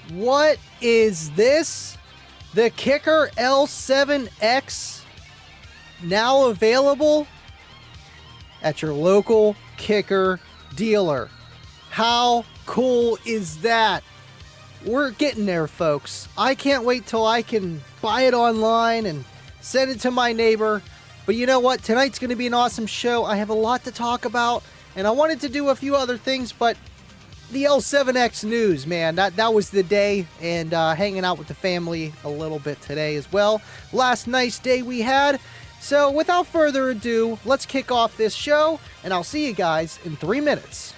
What is this? The Kicker L7X now available at your local Kicker dealer. How cool is that? We're getting there, folks. I can't wait till I can buy it online and send it to my neighbor. But you know what? Tonight's going to be an awesome show. I have a lot to talk about, and I wanted to do a few other things, but the L7X news, man, that was the day, and hanging out with the family a little bit today as well. Last nice day we had. So without further ado, let's kick off this show, and I'll see you guys in 3 minutes.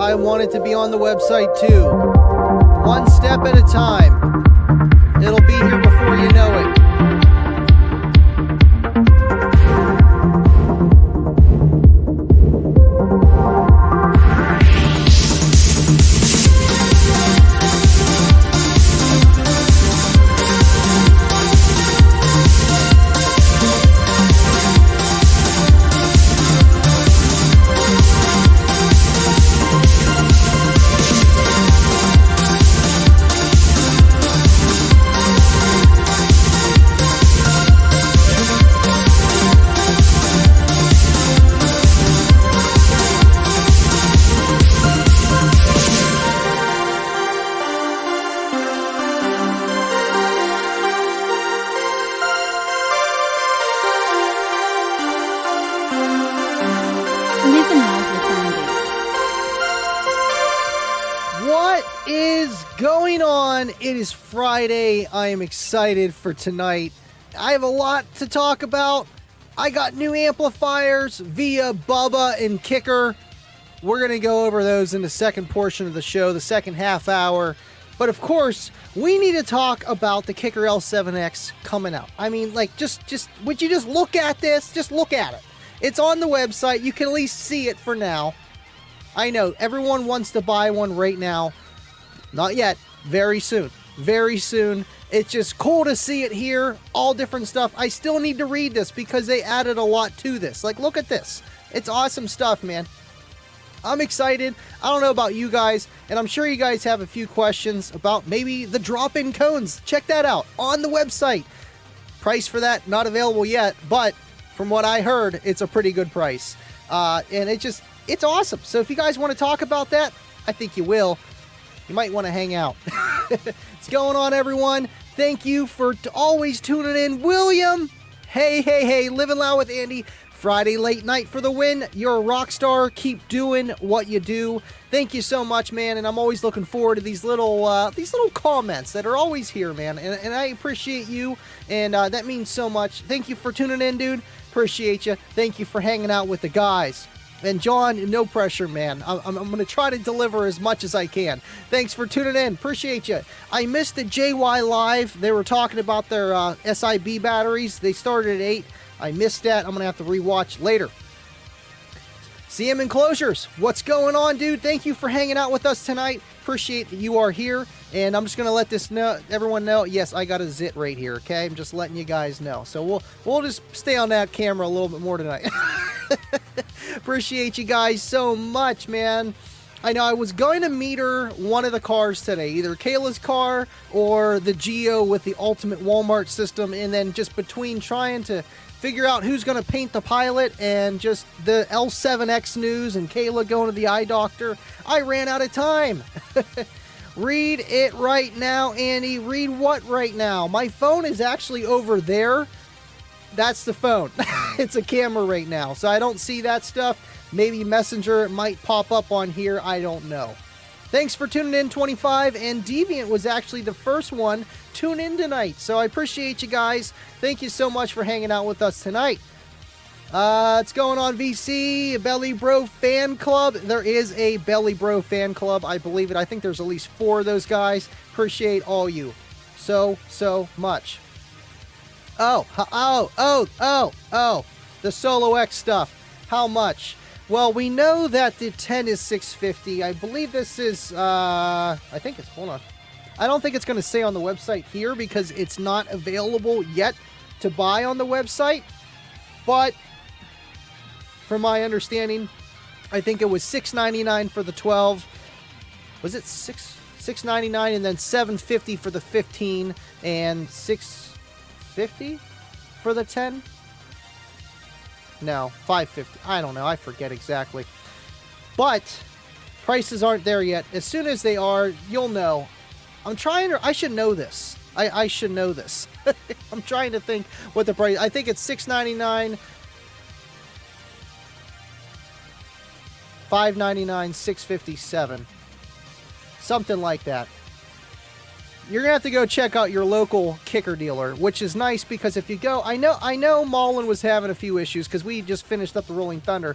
I want it to be on the website too. One step at a time. It'll be here before you know it. What is going on? It is Friday. I am excited for tonight. I have a lot to talk about. I got new amplifiers via Bubba and Kicker. We're going to go over those in the second portion of the show, the second half hour. But of course, we need to talk about the Kicker L7X coming out. I mean, like, just would you just look at this? Just look at it. It's on the website. You can at least see it for now. I know everyone wants to buy one right now. Not yet. Very soon. Very soon. It's just cool to see it here. All different stuff. I still need to read this because they added a lot to this. Like, look at this. It's awesome stuff, man. I'm excited. I don't know about you guys, and I'm sure you guys have a few questions about maybe the drop-in cones. Check that out on the website. Price for that, not available yet, but from what I heard, it's a pretty good price. And it's awesome. So if you guys want to talk about that, I think you will. You might want to hang out. What's going on, everyone? Thank you for always tuning in. William, hey, living loud with Andy. Friday late night for the win. You're a rock star. Keep doing what you do. Thank you so much, man. And I'm always looking forward to these little comments that are always here, man. And I appreciate you. And that means so much. Thank you for tuning in, dude. Appreciate you. Thank you for hanging out with the guys. And John, no pressure, man. I'm going to try to deliver as much as I can. Thanks for tuning in. Appreciate you. I missed the JY Live. They were talking about their SIB batteries. They started at 8. I missed that. I'm going to have to rewatch later. CM Enclosures, what's going on, dude? Thank you for hanging out with us tonight. Appreciate that you are here. And I'm just going to let everyone know, yes, I got a zit right here, okay? I'm just letting you guys know. So we'll just stay on that camera a little bit more tonight. Appreciate you guys so much, man. I know I was going to meter one of the cars today, either Kayla's car or the Geo with the ultimate Walmart system, and then just between trying to figure out who's going to paint the Pilot and just the L7X news and Kayla going to the eye doctor, I ran out of time. Read it right now, Andy. Read what right now? My phone is actually over there. That's the phone. It's a camera right now, so I don't see that stuff. Maybe Messenger might pop up on here. I don't know. Thanks for tuning in, 25, and Deviant was actually the first one tune in tonight, so I appreciate you guys. Thank you so much for hanging out with us tonight. It's going on, VC, Belly Bro Fan Club. There is a Belly Bro Fan Club, I believe it. I think there's at least 4 of those guys. Appreciate all you so much. The Solo X stuff. How much? Well, we know that the 10 is $650. I believe this is, hold on. I don't think it's going to say on the website here because it's not available yet to buy on the website. But from my understanding, I think it was $699 for the 12. Was it $699 and then $750 for the 15 and $650 for the 10? No, $550. I don't know. I forget exactly. But prices aren't there yet. As soon as they are, you'll know. I should know this. I should know this. I'm trying to think what the price. I think it's $699, $599, $657. Something like that. You're going to have to go check out your local kicker dealer, which is nice because if you go, I know Mullen was having a few issues because we just finished up the Rolling Thunder.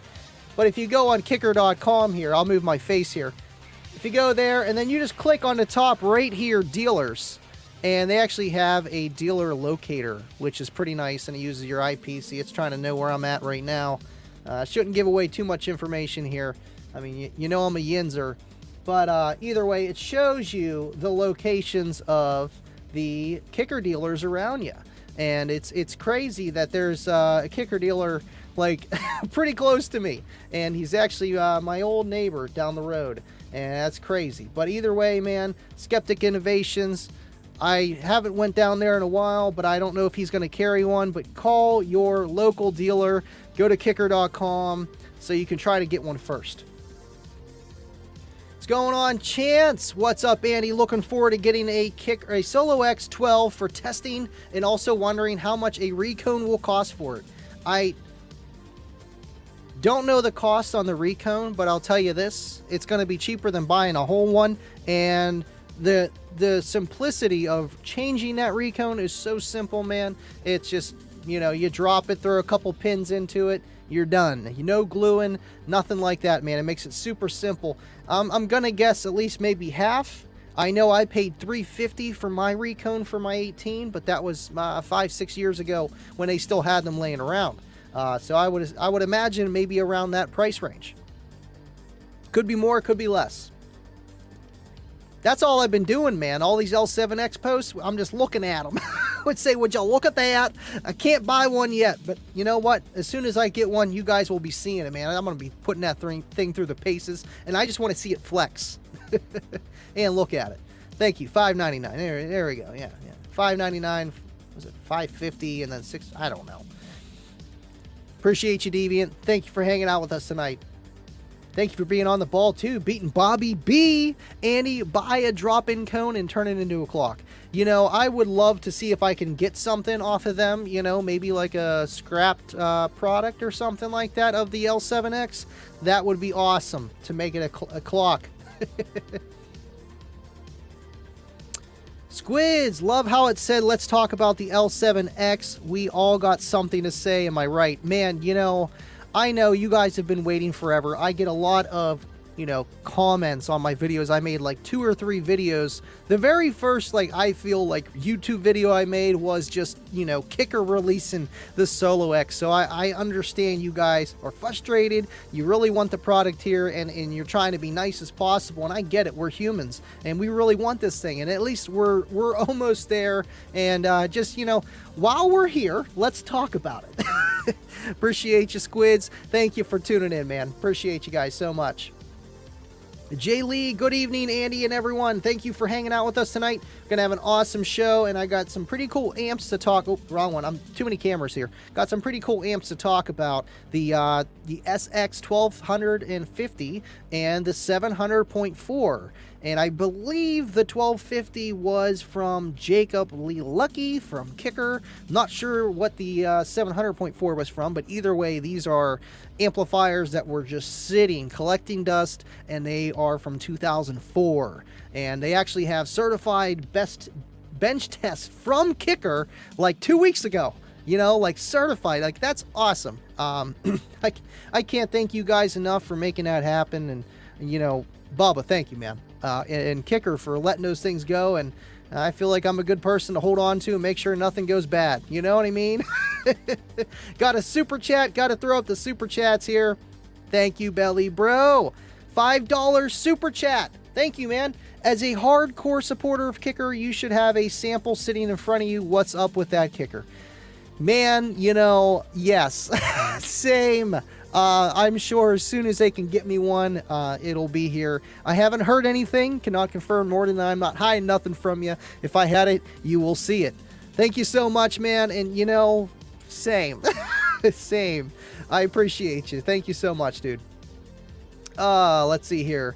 But if you go on kicker.com here, I'll move my face here. If you go there and then you just click on the top right here, dealers, and they actually have a dealer locator, which is pretty nice, and it uses your IP. See, it's trying to know where I'm at right now. Shouldn't give away too much information here. I mean, you know I'm a Yinzer. But either way, it shows you the locations of the kicker dealers around you. And it's crazy that there's a kicker dealer, like, pretty close to me. And he's actually my old neighbor down the road. And that's crazy. But either way, man, Skeptic Innovations, I haven't went down there in a while, but I don't know if he's going to carry one. But call your local dealer. Go to kicker.com so you can try to get one first. What's going on, Chance? What's up, Andy? Looking forward to getting a Solo X12 for testing and also wondering how much a recone will cost for it. I don't know the cost on the recone, but I'll tell you this. It's going to be cheaper than buying a whole one, and the simplicity of changing that recone is so simple, man. It's just, you drop it, throw a couple pins into it, you're done. No gluing, nothing like that, man. It makes it super simple. I'm gonna guess at least maybe half. I know I paid $350 for my recone for my 18, but that was 5-6 years ago when they still had them laying around. So I would imagine maybe around that price range. Could be more, could be less. That's all I've been doing, man. All these L7X posts, I'm just looking at them. I would say, would y'all look at that? I can't buy one yet, but you know what? As soon as I get one, you guys will be seeing it, man. I'm going to be putting that thing through the paces, and I just want to see it flex. And look at it. Thank you. $5.99. There we go. Yeah. $5.99. Was it $5.50 and then $6? I don't know. Appreciate you, Deviant. Thank you for hanging out with us tonight. Thank you for being on the ball, too. Beating Bobby B. Andy, buy a drop-in cone and turn it into a clock. You know, I would love to see if I can get something off of them, you know, maybe like a scrapped product or something like that of the L7X. That would be awesome to make it a clock. Squids, love how it said, let's talk about the L7X. We all got something to say, am I right? Man, you know, I know you guys have been waiting forever. I get a lot of, you know, comments on my videos. I made like 2 or 3 videos. The very first, like, I feel like YouTube video I made was just, you know, Kicker releasing the Solo X. So I understand you guys are frustrated. You really want the product here, and you're trying to be nice as possible. And I get it. We're humans, and we really want this thing. And at least we're almost there. And just, you know, while we're here, let's talk about it. Appreciate you, Squids. Thank you for tuning in, man. Appreciate you guys so much. Jay Lee, good evening, Andy and everyone. Thank you for hanging out with us tonight. We're going to have an awesome show, and I got some pretty cool amps to talk... Oh, wrong one. I'm too many cameras here. Got some pretty cool amps to talk about. The SX 1250 and the 700.4. And I believe the 1250 was from Jacob Lee Lucky from Kicker. Not sure what the 700.4 was from, but either way, these are amplifiers that were just sitting, collecting dust, and they are from 2004. And they actually have certified best bench test from Kicker like 2 weeks ago. You know, like certified. Like, that's awesome. I can't thank you guys enough for making that happen. And you know, Bubba, thank you, man. And Kicker for letting those things go, and I feel like I'm a good person to hold on to and make sure nothing goes bad. You know what I mean? Got a super chat. Got to throw up the super chats here. Thank you, Belly Bro. $5 super chat. Thank you, man. As a hardcore supporter of Kicker, you should have a sample sitting in front of you. What's up with that, Kicker? Man, you know, yes. Same. I'm sure as soon as they can get me one, it'll be here. I haven't heard anything, cannot confirm nor deny. I'm not hiding nothing from you. If I had it, you will see it. Thank you so much, man. And, you know, same. Same. I appreciate you. Thank you so much, dude. Let's see here.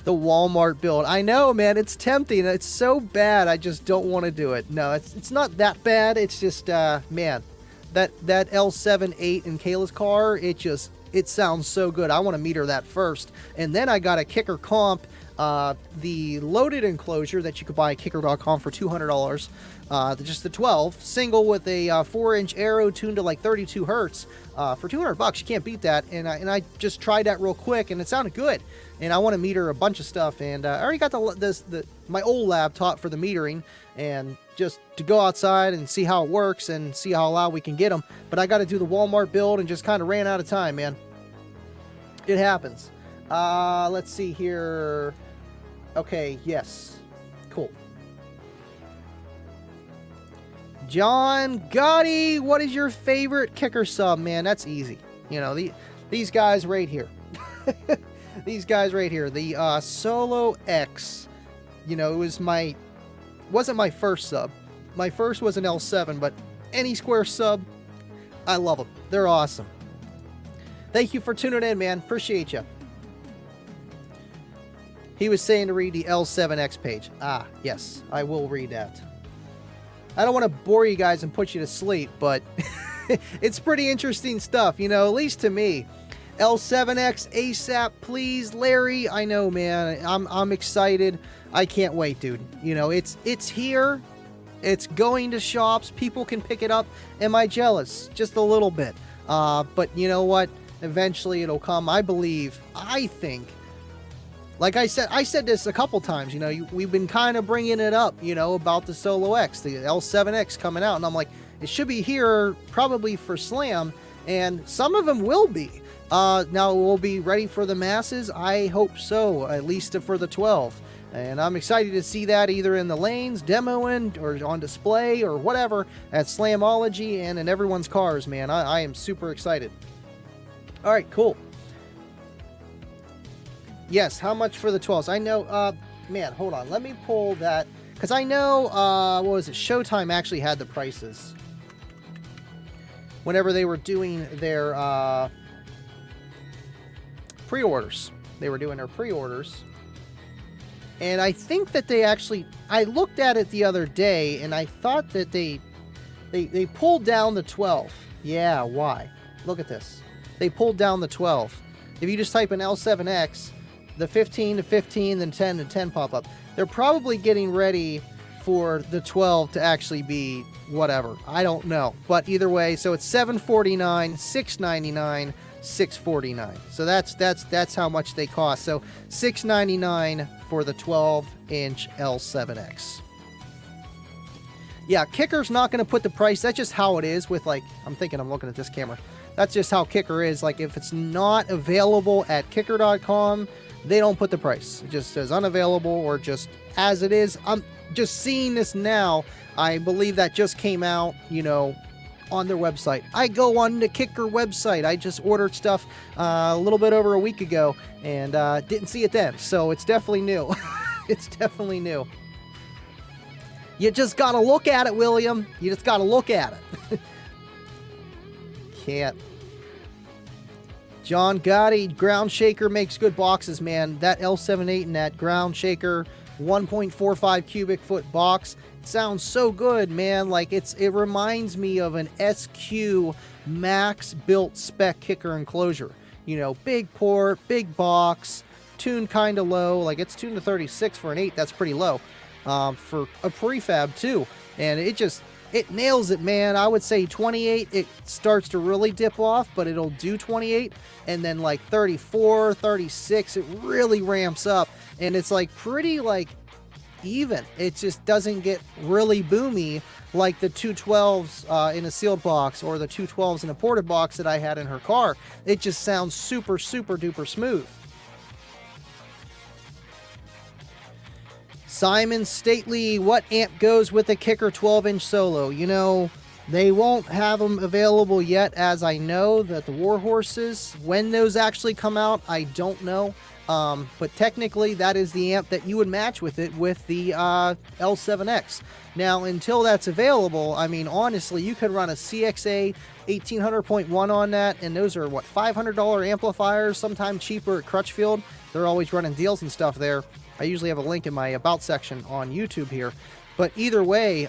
The Walmart build. I know, man. It's tempting. It's so bad. I just don't want to do it. No, it's not that bad. It's just, man. That L7X in Kayla's car, it sounds so good. I want to meter that first. And then I got a Kicker comp, the loaded enclosure that you could buy at kicker.com for $200. Just the 12 single with a 4-inch arrow tuned to like 32 hertz for $200. You can't beat that. And I just tried that real quick, and it sounded good. And I want to meter a bunch of stuff. And I already got my old laptop for the metering, and just to go outside and see how it works and see how loud we can get them. But I got to do the Walmart build and just kind of ran out of time, man. It happens. Let's see here. Okay, yes. Cool. John Gotti, what is your favorite Kicker sub, man? That's easy. You know, these guys right here. These guys right here. The Solo X. You know, it was wasn't my first sub. My first was an L7, but any square sub, I love them. They're awesome. Thank you for tuning in, man. Appreciate you. He was saying to read the L7X page. Ah, yes, I will read that. I don't want to bore you guys and put you to sleep, but it's pretty interesting stuff, you know, at least to me. L7X ASAP, please, Larry. I know, man. I'm excited. I can't wait, dude. You know, it's here. It's going to shops. People can pick it up. Am I jealous? Just a little bit. But you know what? Eventually it'll come. I think. Like I said this a couple times, you know, we've been kind of bringing it up, you know, about the Solo X, the L7X coming out. And I'm like, it should be here probably for Slam. And some of them will be. Now, we'll be ready for the masses. I hope so, at least for the 12. And I'm excited to see that either in the lanes, demoing, or on display, or whatever, at Slamology and in everyone's cars, man. I am super excited. All right, cool. Yes, how much for the 12s? I know, man, hold on. Let me pull that, because I know, what was it? Showtime actually had the prices. Whenever they were doing their pre-orders. They were doing their pre-orders. And I think that they actually, I looked at it the other day and I thought that they pulled down the 12. Yeah, why? Look at this. They pulled down the 12. If you just type in L7X, the 15 to 15, then 10 to 10 pop up. They're probably getting ready for the 12 to actually be whatever. I don't know. But either way, so it's $749, $699, $649. So that's how much they cost. So $699 for the 12-inch L7X. Yeah, Kicker's not going to put the price. That's just how it is with, like, I'm looking at this camera. That's just how Kicker is. Like, if it's not available at kicker.com, they don't put the price. It just says unavailable or just as it is. I'm just seeing this now. I believe that just came out, you know, on their website. I go on the Kicker website. I just ordered stuff a little bit over a week ago and didn't see it then. So it's definitely new. It's definitely new. You just got to look at it, William. You just got to look at it. Can't. John Gotti, Ground Shaker makes good boxes, man. That L7-8 and that Ground Shaker 1.45 cubic foot box sounds so good, man. Like it reminds me of an SQ Max built spec kicker enclosure. You know, big port, big box, tuned kind of low. Like it's tuned to 36 for an 8. That's pretty low for a prefab too. And it nails it, man. I would say 28, it starts to really dip off, but it'll do 28. And then like 34, 36, it really ramps up. And it's like pretty like even. It just doesn't get really boomy like the 212s in a sealed box or the 212s in a ported box that I had in her car. It just sounds super, super duper smooth. Simon Stately, what amp goes with the Kicker 12-inch solo? You know, they won't have them available yet, as I know that the Warhorses, when those actually come out, I don't know. But technically, that is the amp that you would match with it with the L7X. Now, until that's available, I mean, honestly, you could run a CXA 1800.1 on that, and those are, what, $500 amplifiers, sometimes cheaper at Crutchfield. They're always running deals and stuff there. I usually have a link in my About section on YouTube here. But either way,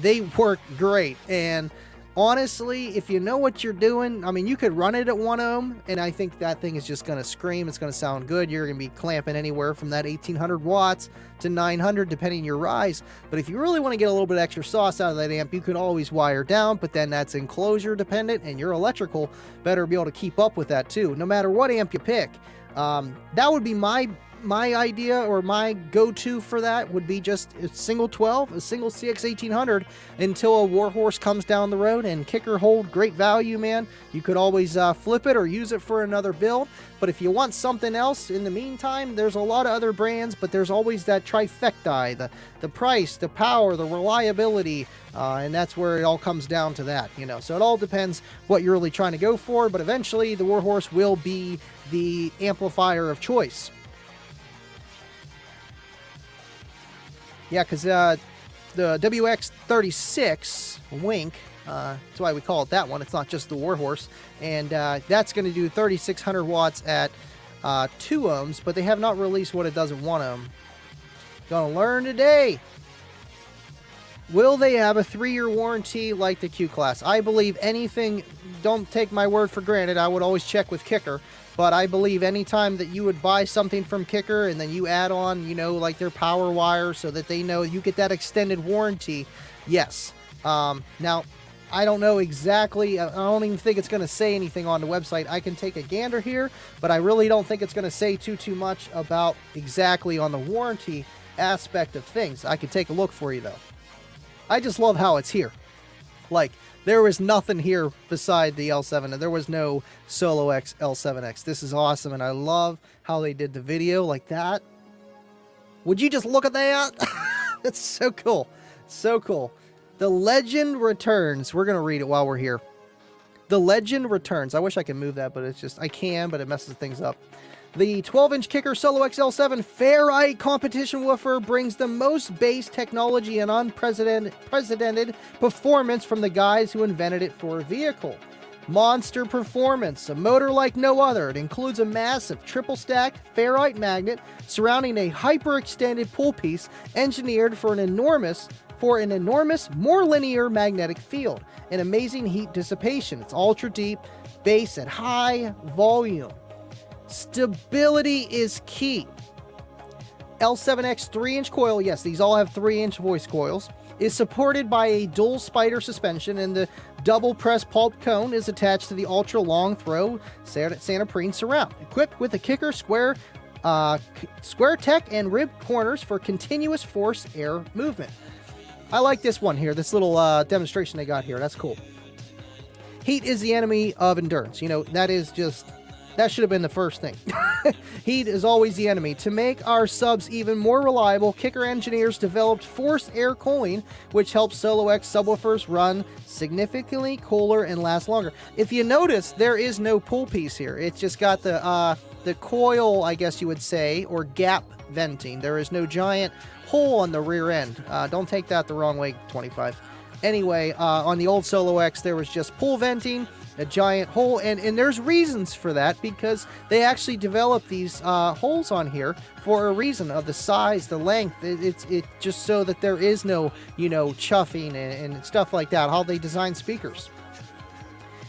they work great. And honestly, if you know what you're doing, I mean, you could run it at 1 ohm, and I think that thing is just going to scream. It's going to sound good. You're going to be clamping anywhere from that 1800 watts to 900, depending on your rise. But if you really want to get a little bit extra sauce out of that amp, you could always wire down, but then that's enclosure dependent, and your electrical better be able to keep up with that too, no matter what amp you pick. That would be my idea, or my go-to for that would be just a single 12, a single CX 1800 until a Warhorse comes down the road. And Kicker hold great value, man. You could always flip it or use it for another build. But if you want something else in the meantime, there's a lot of other brands, but there's always that trifecta, the price, the power, the reliability, and that's where it all comes down to that, you know. So it all depends what you're really trying to go for, but eventually the Warhorse will be the amplifier of choice. Yeah, because the WX36 Wink, that's why we call it that one. It's not just the Warhorse. And that's going to do 3,600 watts at 2 ohms, but they have not released what it does at 1 ohm. Gonna learn today. Will they have a 3-year warranty like the Q-Class? I believe anything, don't take my word for granted, I would always check with Kicker. But I believe anytime that you would buy something from Kicker and then you add on, you know, like their power wire so that they know you get that extended warranty, yes. Now, I don't know exactly, I don't even think it's going to say anything on the website. I can take a gander here, but I really don't think it's going to say too much about exactly on the warranty aspect of things. I could take a look for you, though. I just love how it's here. Like, there was nothing here beside the L7, and there was no Solo X L7X. This is awesome, and I love how they did the video like that. Would you just look at that? That's so cool. So cool. The legend returns. We're going to read it while we're here. The legend returns. I wish I could move that, but it's just, I can, but it messes things up. The 12-inch Kicker Solo XL7 Ferrite competition woofer brings the most bass technology and unprecedented performance from the guys who invented it for a vehicle. Monster performance, a motor like no other. It includes a massive triple-stack ferrite magnet surrounding a hyper-extended pull piece engineered for an enormous, more linear magnetic field and amazing heat dissipation. It's ultra deep, bass at high volume. Stability is key. L7X 3-inch coil, yes, these all have 3-inch voice coils, is supported by a dual spider suspension, and the double press pulp cone is attached to the ultra long throw Santa surround. Equipped with a kicker square tech and rib corners for continuous force air movement. I like this one here, this little demonstration they got here. That's cool. Heat is the enemy of endurance. You know, that should have been the first thing. Heat is always the enemy. To make our subs even more reliable, Kicker engineers developed forced air cooling, which helps Solo X subwoofers run significantly cooler and last longer. If you notice, there is no pull piece here. It's just got the coil, I guess you would say, or gap venting. There is no giant hole on the rear end. Don't take that the wrong way, 25. Anyway, on the old Solo X, there was just pull venting, a giant hole, and there's reasons for that, because they actually developed these holes on here for a reason of the size, the length. It's just so that there is no, chuffing and stuff like that, how they design speakers.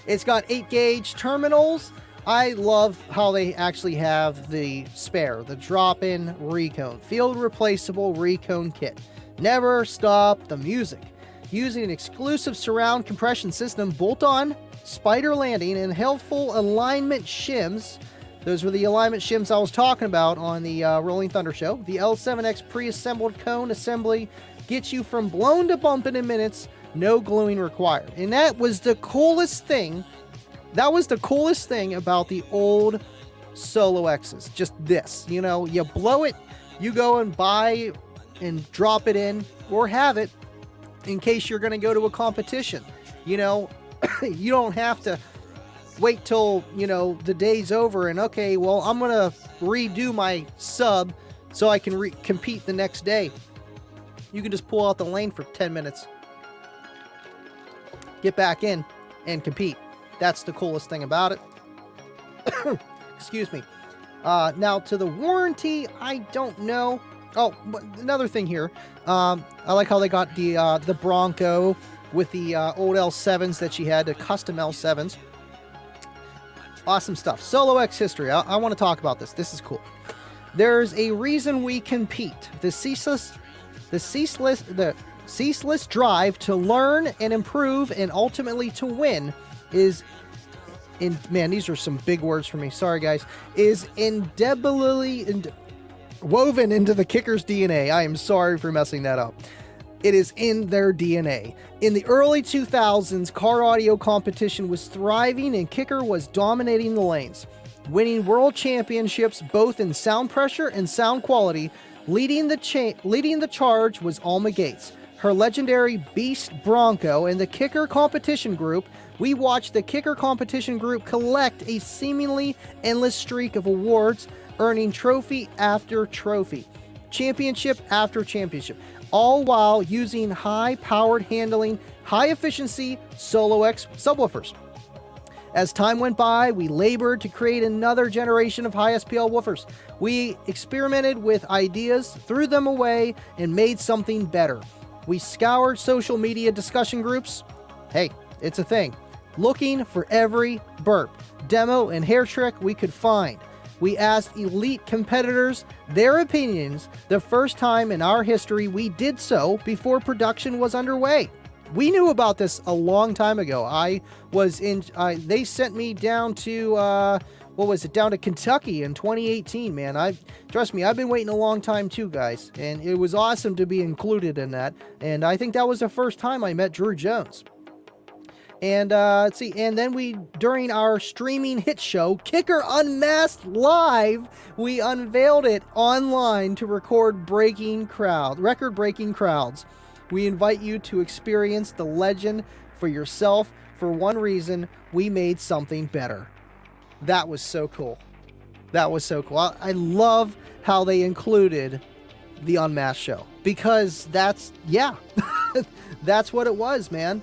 It's got 8-gauge terminals. I love how they actually have the spare, the drop-in recone, field replaceable recone kit. Never stop the music. Using an exclusive surround compression system, bolt-on, spider landing, and helpful alignment shims. Those were the alignment shims I was talking about on the Rolling Thunder show. The L7X pre-assembled cone assembly gets you from blown to bumping in minutes, no gluing required. And that was the coolest thing. That was the coolest thing about the old Solo X's. Just this, you blow it, you go and buy and drop it in, or have it in case you're going to go to a competition. You don't have to wait till, the day's over and, okay, well, I'm going to redo my sub so I can compete the next day. You can just pull out the lane for 10 minutes, get back in, and compete. That's the coolest thing about it. Excuse me. Now, to the warranty, I don't know. Oh, another thing here. I like how they got the Bronco with the old L7s that she had, the custom L7s. Awesome stuff. Solo X history. I want to talk about this. This is cool. There's a reason we compete. The ceaseless drive to learn and improve and ultimately to win is man, these are some big words for me. Sorry, guys. Is indelibly woven into the Kicker's DNA. I am sorry for messing that up. It is in their DNA. In the early 2000s, car audio competition was thriving and Kicker was dominating the lanes, winning world championships both in sound pressure and sound quality. Leading the charge was Alma Gates. Her legendary Beast Bronco and the Kicker competition group. We watched the Kicker competition group collect a seemingly endless streak of awards, earning trophy after trophy, championship after championship, all while using high-powered handling, high-efficiency Solo X subwoofers. As time went by, we labored to create another generation of high SPL woofers. We experimented with ideas, threw them away, and made something better. We scoured social media discussion groups. Hey, it's a thing. Looking for every burp, demo, and hair trick we could find. We asked elite competitors their opinions the first time in our history we did so before production was underway. We knew about this a long time ago. They sent me down to, down to Kentucky in 2018, man. Trust me, I've been waiting a long time too, guys. And it was awesome to be included in that. And I think that was the first time I met Drew Jones. And and then during our streaming hit show, Kicker Unmasked Live, we unveiled it online to record record-breaking crowds. We invite you to experience the legend for yourself. For one reason, we made something better. That was so cool. That was so cool. I love how they included the Unmasked show, because that's what it was, man.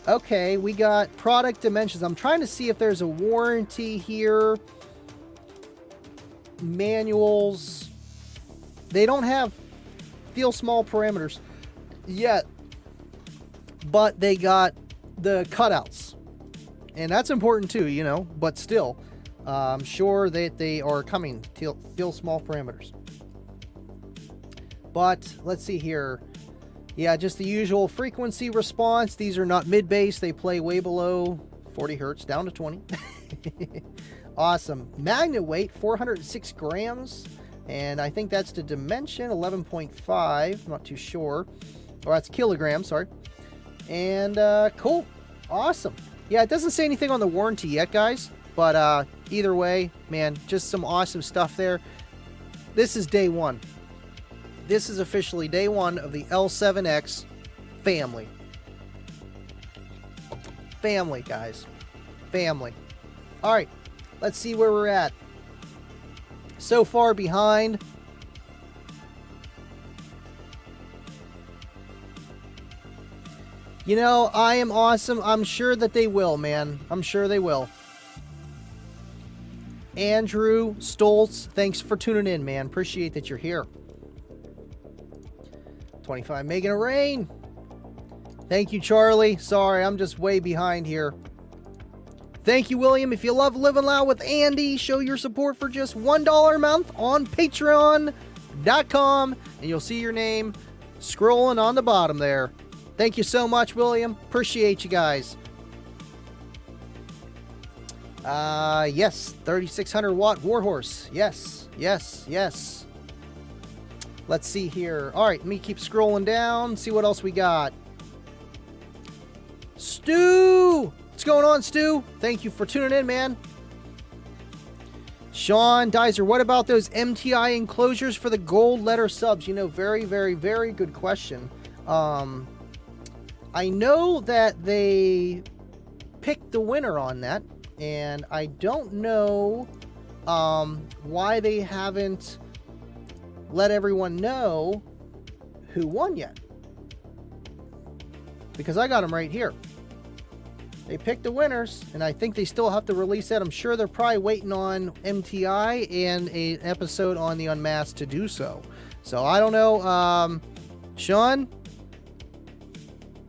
Okay, we got product dimensions. I'm trying to see if there's a warranty here. Manuals. They don't have feel small parameters yet, but they got the cutouts. And that's important too, you know, but still, I'm sure that they are coming. Feel small parameters. But let's see here. Yeah, just the usual frequency response. These are not mid-bass. They play way below 40 hertz, down to 20. Awesome. Magnet weight, 406 grams. And I think that's the dimension, 11.5. Not too sure. Oh, that's kilograms, sorry. And cool. Awesome. Yeah, it doesn't say anything on the warranty yet, guys. But either way, man, just some awesome stuff there. This is day one. This is officially day one of the L7X family. Family, guys. Family. All right, let's see where we're at. So far behind. You know, I am awesome. I'm sure that they will, man. I'm sure they will. Andrew Stoltz, thanks for tuning in, man. Appreciate that you're here. 25 making it rain. Thank you, Charlie. Sorry, I'm just way behind here. Thank you, William. If you love Living Loud with Andy, show your support for just $1 a month on patreon.com, and you'll see your name scrolling on the bottom there. Thank you so much, William. Appreciate you guys. Yes, 3600 watt Warhorse. Yes, yes, yes. Let's see here. All right, let me keep scrolling down, see what else we got. Stu! What's going on, Stu? Thank you for tuning in, man. Sean Dizer, what about those MTI enclosures for the gold letter subs? You know, very, very, very good question. I know that they picked the winner on that, and I don't know why they haven't let everyone know who won yet. Because I got them right here. They picked the winners, and I think they still have to release that. I'm sure they're probably waiting on MTI and an episode on the Unmasked to do so. So I don't know. Sean,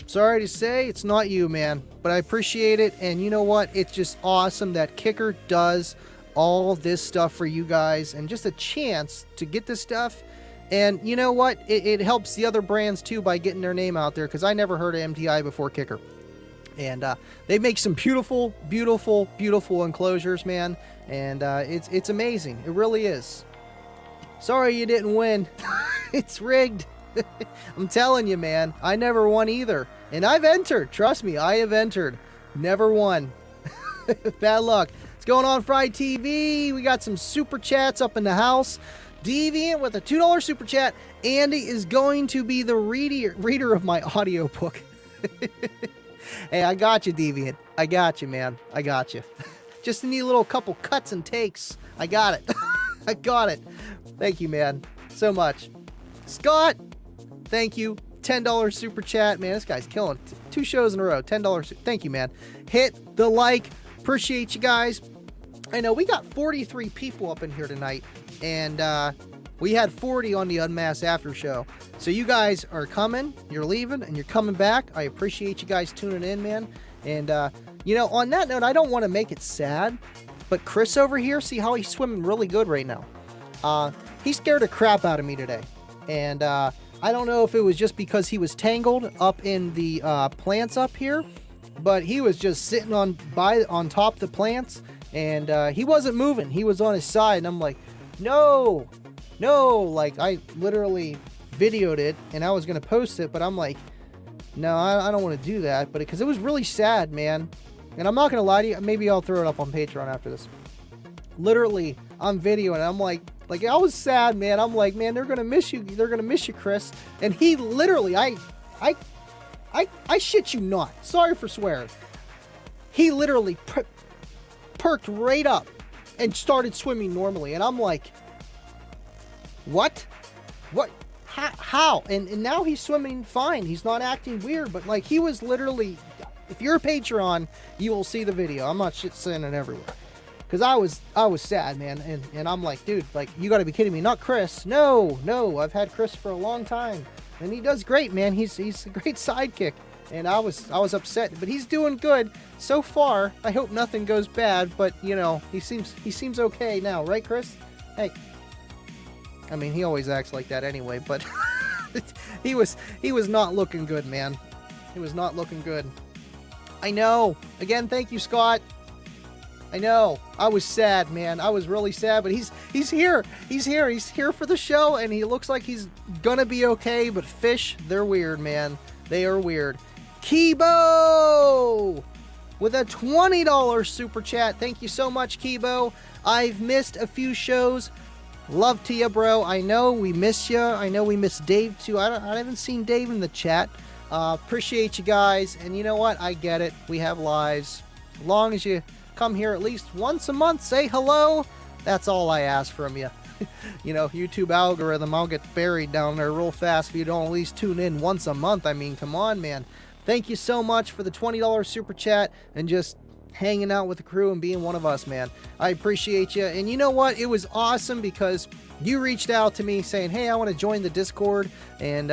sorry to say, it's not you, man. But I appreciate it, and you know what? It's just awesome that Kicker does all this stuff for you guys, and just a chance to get this stuff. And you know what? It helps the other brands too by getting their name out there, because I never heard of MTI before Kicker. And they make some beautiful, beautiful, beautiful enclosures, man. And it's amazing. It really is. Sorry you didn't win. It's rigged. I'm telling you, man. I never won either. And I've entered. Trust me, I have entered. Never won. Bad luck. What's going on, Fry TV? We got some super chats up in the house. Deviant with a $2 super chat. Andy is going to be the reader of my audiobook. Hey, I got you, Deviant. I got you, man. I got you. Just need a little couple cuts and takes. I got it. I got it. Thank you, man. So much. Scott, thank you. $10 super chat. Man, this guy's killing it. 2 shows in a row. $10. Thank you, man. Hit the like. Appreciate you guys. I know we got 43 people up in here tonight. And we had 40 on the Unmasked after show. So you guys are coming, you're leaving, and you're coming back. I appreciate you guys tuning in, man. And, you know, on that note, I don't want to make it sad, but Chris over here, see how he's swimming really good right now. He scared the crap out of me today. And I don't know if it was just because he was tangled up in the plants up here, but he was just sitting on top of the plants, and he wasn't moving. He was on his side, and I'm like, no, like I literally videoed it and I was going to post it, but I'm like, no, I don't want to do that, but because it was really sad, man. And I'm not going to lie to you, maybe I'll throw it up on Patreon after this. Literally, I'm videoing, I'm like I was sad, man. I'm like, man, they're going to miss you. They're going to miss you, Chris. And he literally, I shit you not. Sorry for swearing. He literally perked right up and started swimming normally. And I'm like, what? How? And now he's swimming fine. He's not acting weird, but like he was literally, If you're a Patreon, you will see the video. I'm not shit saying it everywhere. Because I was sad, man. And I'm like, dude, like, you got to be kidding me. Not Chris. No. I've had Chris for a long time. And he does great, man. He's a great sidekick. And I was upset. But he's doing good so far. I hope nothing goes bad. But, you know, he seems okay now. Right, Chris? Hey. I mean, he always acts like that anyway. But he was not looking good, man. He was not looking good. I know. Again, thank you, Scott. I know. I was sad, man. I was really sad, but he's here. He's here. He's here for the show, and he looks like he's gonna be okay, but fish, they're weird, man. They are weird. Kibo! With a $20 super chat. Thank you so much, Kibo. I've missed a few shows. Love to you, bro. I know we miss you. I know we miss Dave, too. I haven't seen Dave in the chat. Appreciate you guys. And you know what? I get it. We have lives. As long as you come here at least once a month, say hello. That's all I ask from you. You know, YouTube algorithm, I'll get buried down there real fast if you don't at least tune in once a month. I mean, come on, man. Thank you so much for the $20 super chat and just hanging out with the crew and being one of us, man. I appreciate you. And you know what? It was awesome because you reached out to me saying, hey, I want to join the Discord. And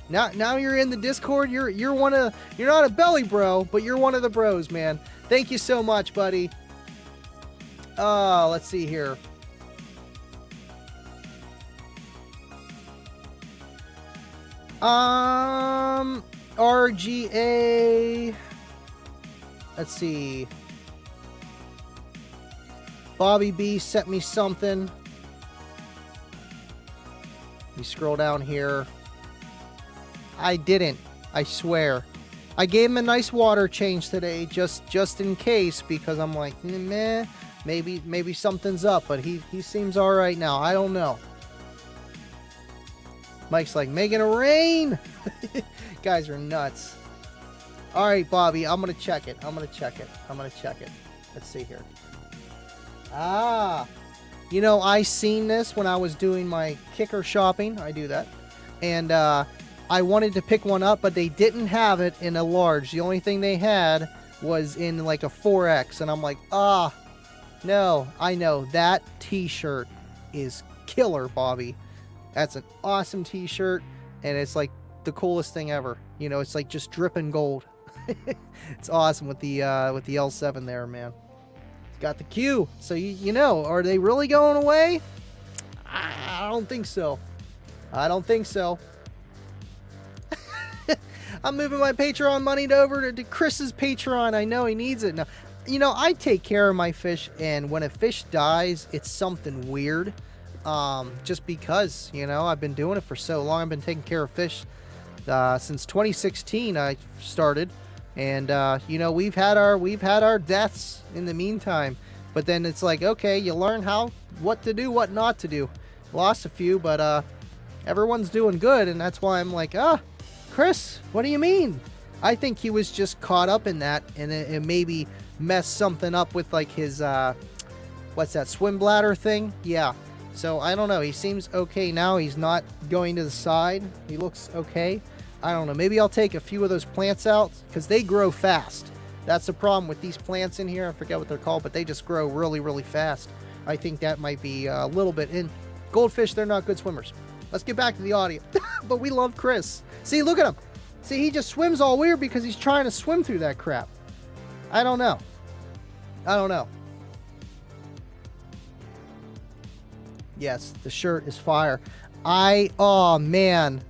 now you're in the Discord. You're not a belly bro, but you're one of the bros, man. Thank you so much, buddy. Let's see here. RGA. Let's see. Bobby B sent me something. Let me scroll down here. I didn't. I swear. I gave him a nice water change today, just in case, because I'm like, meh, maybe something's up, but he seems all right now. I don't know. Mike's like, making it rain. Guys are nuts. All right, Bobby, I'm gonna check it. Let's see here. You know, I seen this when I was doing my kicker shopping. I do that, and I wanted to pick one up, but they didn't have it in a large. The only thing they had was in like a 4X, and I'm like, no, I know. That t-shirt is killer, Bobby. That's an awesome t-shirt, and it's like the coolest thing ever. You know, it's like just dripping gold. It's awesome with the L7 there, man. It's got the Q, so you know, are they really going away? I don't think so. I'm moving my Patreon money over to Chris's Patreon. I know he needs it now. You know, I take care of my fish, and when a fish dies, it's something weird. Just because, you know, I've been doing it for so long. I've been taking care of fish since 2016. I started, and you know, we've had our deaths in the meantime. But then it's like, okay, you learn what to do, what not to do. Lost a few, but everyone's doing good, and that's why I'm like, Chris, what do you mean? I think he was just caught up in that, and it maybe messed something up with like his what's that, swim bladder thing? Yeah. So I don't know. He seems okay now. He's not going to the side. He looks okay. I don't know. Maybe I'll take a few of those plants out because they grow fast. That's the problem with these plants in here. I forget what they're called, but they just grow really, really fast. I think that might be a little bit in. Goldfish, they're not good swimmers. Let's get back to the audio. But we love Chris. See, look at him. See, he just swims all weird because he's trying to swim through that crap. I don't know. Yes, the shirt is fire. Oh man,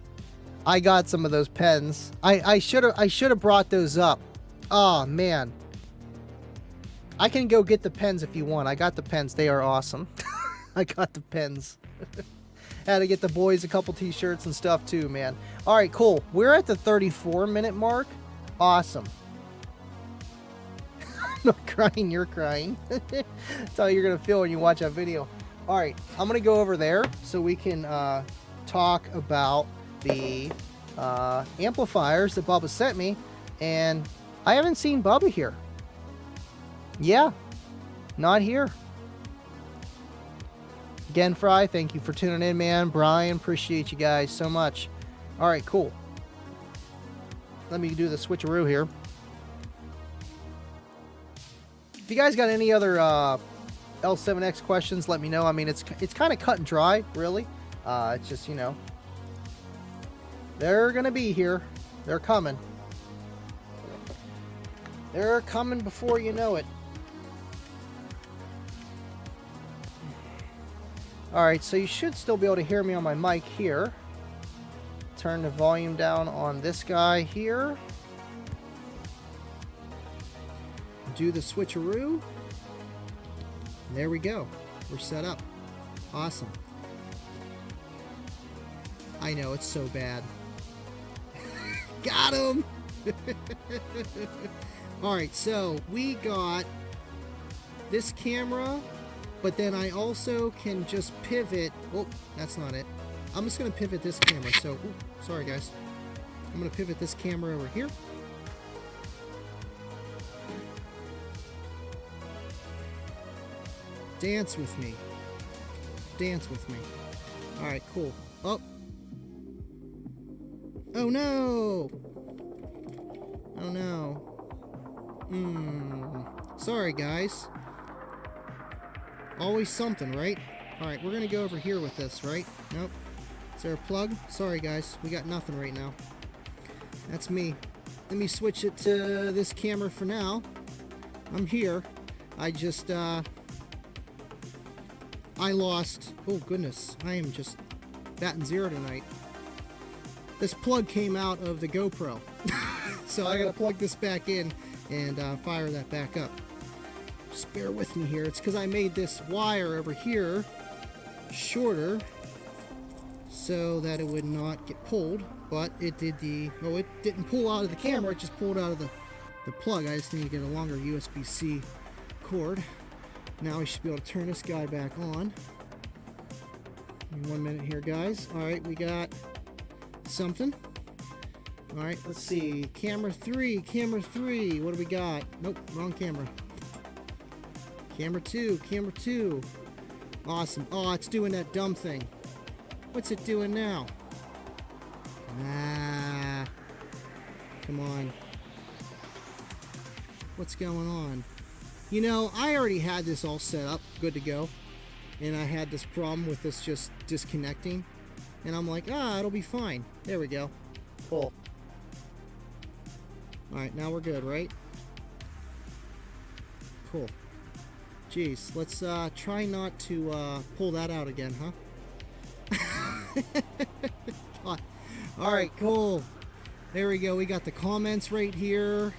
I got some of those pens. I should have brought those up. Oh man, I can go get the pens if you want. I got the pens. They are awesome. I got the pens. Had to get the boys a couple t-shirts and stuff too, man. All right, cool. We're at the 34-minute mark. Awesome. I'm not crying. You're crying. That's how you're gonna feel when you watch that video. All right, I'm gonna go over there so we can talk about the amplifiers that Bubba sent me, and I haven't seen Bubba here. Yeah, not here. Again, Fry, thank you for tuning in, man. Brian, appreciate you guys so much. All right, cool. Let me do the switcheroo here. you guys got any other L7X questions, let me know. I mean, it's kind of cut and dry, really. It's just, you know, they're gonna be here. They're coming. They're coming before you know it. Alright, so you should still be able to hear me on my mic here. Turn the volume down on this guy here. Do the switcheroo. There we go. We're set up. Awesome. I know, it's so bad. Got him! Alright, so we got this camera, but then I also can just pivot. Oh, that's not it. I'm just going to pivot this camera. So, ooh, sorry guys. I'm going to pivot this camera over here. Dance with me. Dance with me. Alright, cool. Oh. Oh no! Oh no. Sorry guys. Always something, right? Alright, we're gonna go over here with this, right? Nope. Is there a plug? Sorry guys, we got nothing right now. That's me. Let me switch it to this camera for now. I'm here. I just, I lost... Oh goodness, I am just batting zero tonight. This plug came out of the GoPro. So I gotta plug this back in and fire that back up. Just bear with me here. It's because I made this wire over here shorter so that it would not get pulled, but it did it didn't pull out of the camera, it just pulled out of the plug. I just need to get a longer USB-C cord. Now we should be able to turn this guy back on. In 1 minute here, guys. Alright, we got something. Alright, let's see. Camera 3, what do we got? Nope, wrong camera. Camera 2. Awesome. Oh, it's doing that dumb thing. What's it doing now? Ah. Come on. What's going on? You know, I already had this all set up, good to go. And I had this problem with this just disconnecting. And I'm like, it'll be fine. There we go. Cool. Alright, now we're good, right? Cool. Jeez, let's try not to pull that out again, huh? Alright, cool. There we go. We got the comments right here.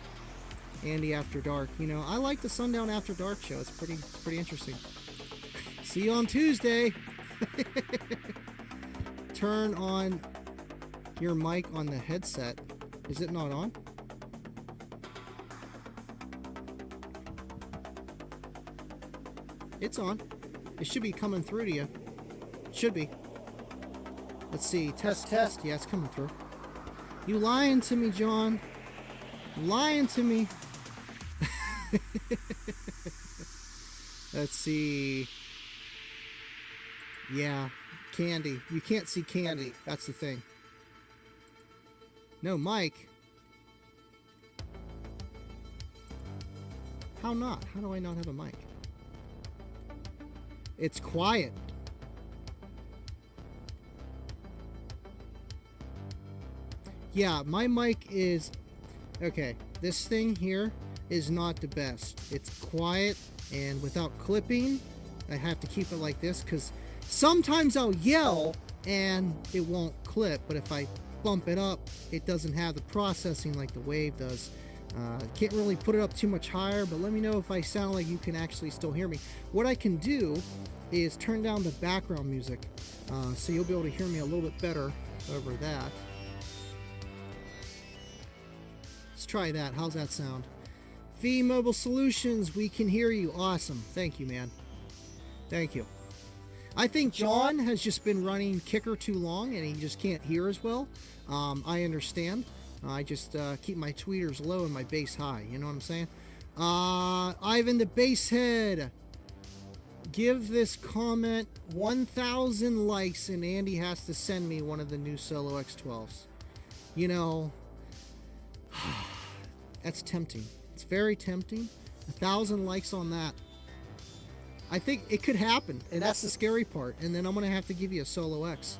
Andy After Dark. You know, I like the Sundown After Dark show. It's pretty interesting. See you on Tuesday. Turn on your mic on the headset. Is it not on? It's on. It should be coming through to you. Should be. Let's see. Test. Yeah, it's coming through. You lying to me, John. Lying to me. Let's see. Yeah, Candy. You can't see Candy. That's the thing. No, Mike. How not? How do I not have a mic? It's quiet. Yeah, my mic is... Okay, this thing here is not the best. It's quiet and without clipping. I have to keep it like this because sometimes I'll yell and it won't clip, but if I bump it up, it doesn't have the processing like the Wave does. Can't really put it up too much higher, but let me know if I sound like you can actually still hear me. What I can do is turn down the background music, so you'll be able to hear me a little bit better over that. Let's try that. How's that sound? V Mobile Solutions, we can hear you. Awesome. Thank you, man. Thank you. I think John has just been running Kicker too long and he just can't hear as well. I understand. I just keep my tweeters low and my bass high. You know what I'm saying? Ivan the Basshead. Give this comment 1,000 likes and Andy has to send me one of the new Solo X12s. You know, that's tempting. It's very tempting, 1,000 likes on that. I think it could happen, and that's the scary part. And then I'm gonna have to give you a Solo X.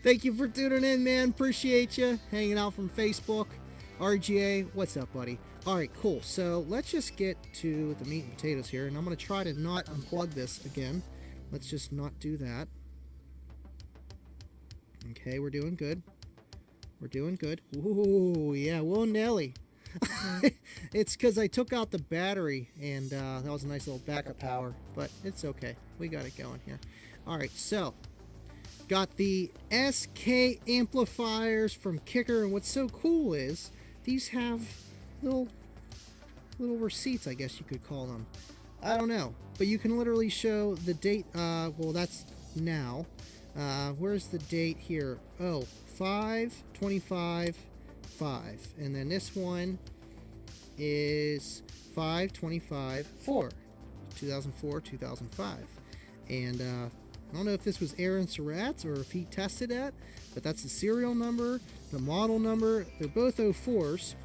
Thank you for tuning in, man. Appreciate you hanging out from Facebook. RGA, what's up, buddy? All right, cool. So let's just get to the meat and potatoes here, and I'm gonna try to not unplug this again. Let's just not do that. Okay, we're doing good. We're doing good. Ooh, yeah, whoa, Nelly. It's because I took out the battery, and that was a nice little backup power, but it's okay. We got it going here. All right, so got the SK amplifiers from Kicker, and what's so cool is these have little receipts, I guess you could call them. I don't know, but you can literally show the date. Well, that's now. Where's the date here? Oh, 5/25/5, and then this one is 5/25/4, 2004-2005, and I don't know if this was Aaron Surratt's or if he tested it, but that's the serial number, the model number. They're both 04s,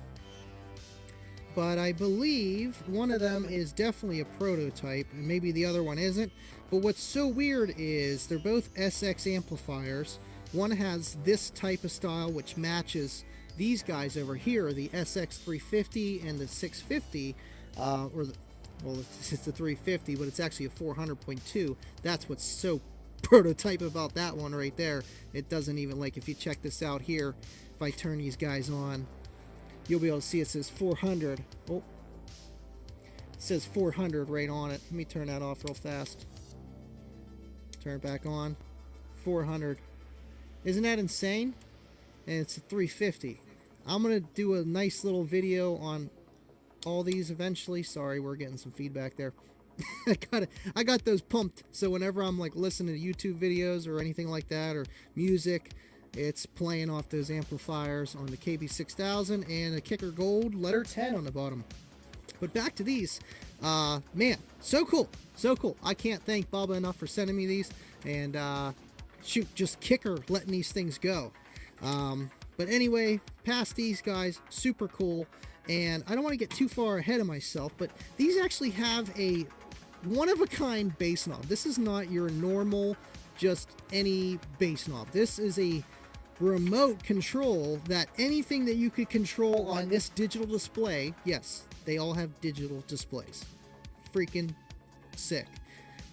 but I believe one of them is definitely a prototype, and maybe the other one isn't. But what's so weird is they're both SX amplifiers. One has this type of style, which matches these guys over here, the SX 350 and the 650, well, it's the 350, but it's actually a 400.2. That's what's so prototype about that one right there. It doesn't even, like, if you check this out here, if I turn these guys on, you'll be able to see it says 400. Oh, it says 400 right on it. Let me turn that off real fast. Turn it back on. 400. Isn't that insane? And it's a 350. I'm gonna do a nice little video on all these eventually. Sorry, we're getting some feedback there. I got those pumped, so whenever I'm like listening to YouTube videos or anything like that, or music, it's playing off those amplifiers on the KB6000 and a Kicker Gold letter 10 on the bottom. But back to these, man, so cool, so cool. I can't thank Bubba enough for sending me these, and shoot, just Kicker letting these things go. But anyway, past these guys, super cool. And I don't want to get too far ahead of myself, but these actually have a one-of-a-kind bass knob. This is not your normal, just any bass knob. This is a remote control that anything that you could control on this digital display, yes, they all have digital displays. Freaking sick.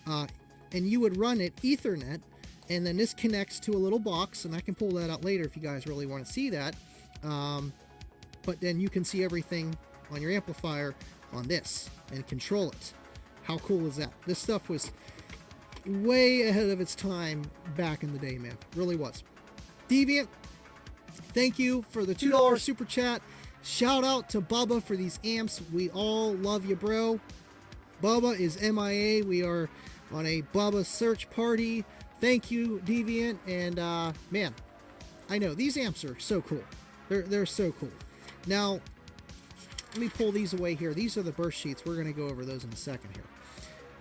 And you would run it Ethernet, and then this connects to a little box, and I can pull that out later if you guys really want to see that. But then you can see everything on your amplifier on this and control it. How cool is that? This stuff was way ahead of its time back in the day, man. Really was. Deviant, thank you for the $2 super chat. Shout out to Bubba for these amps. We all love you, bro. Bubba is MIA. We are on a Bubba search party. Thank you, Deviant. And man, I know these amps are so cool. They're so cool. Now, let me pull these away here. These are the burst sheets. We're going to go over those in a second here.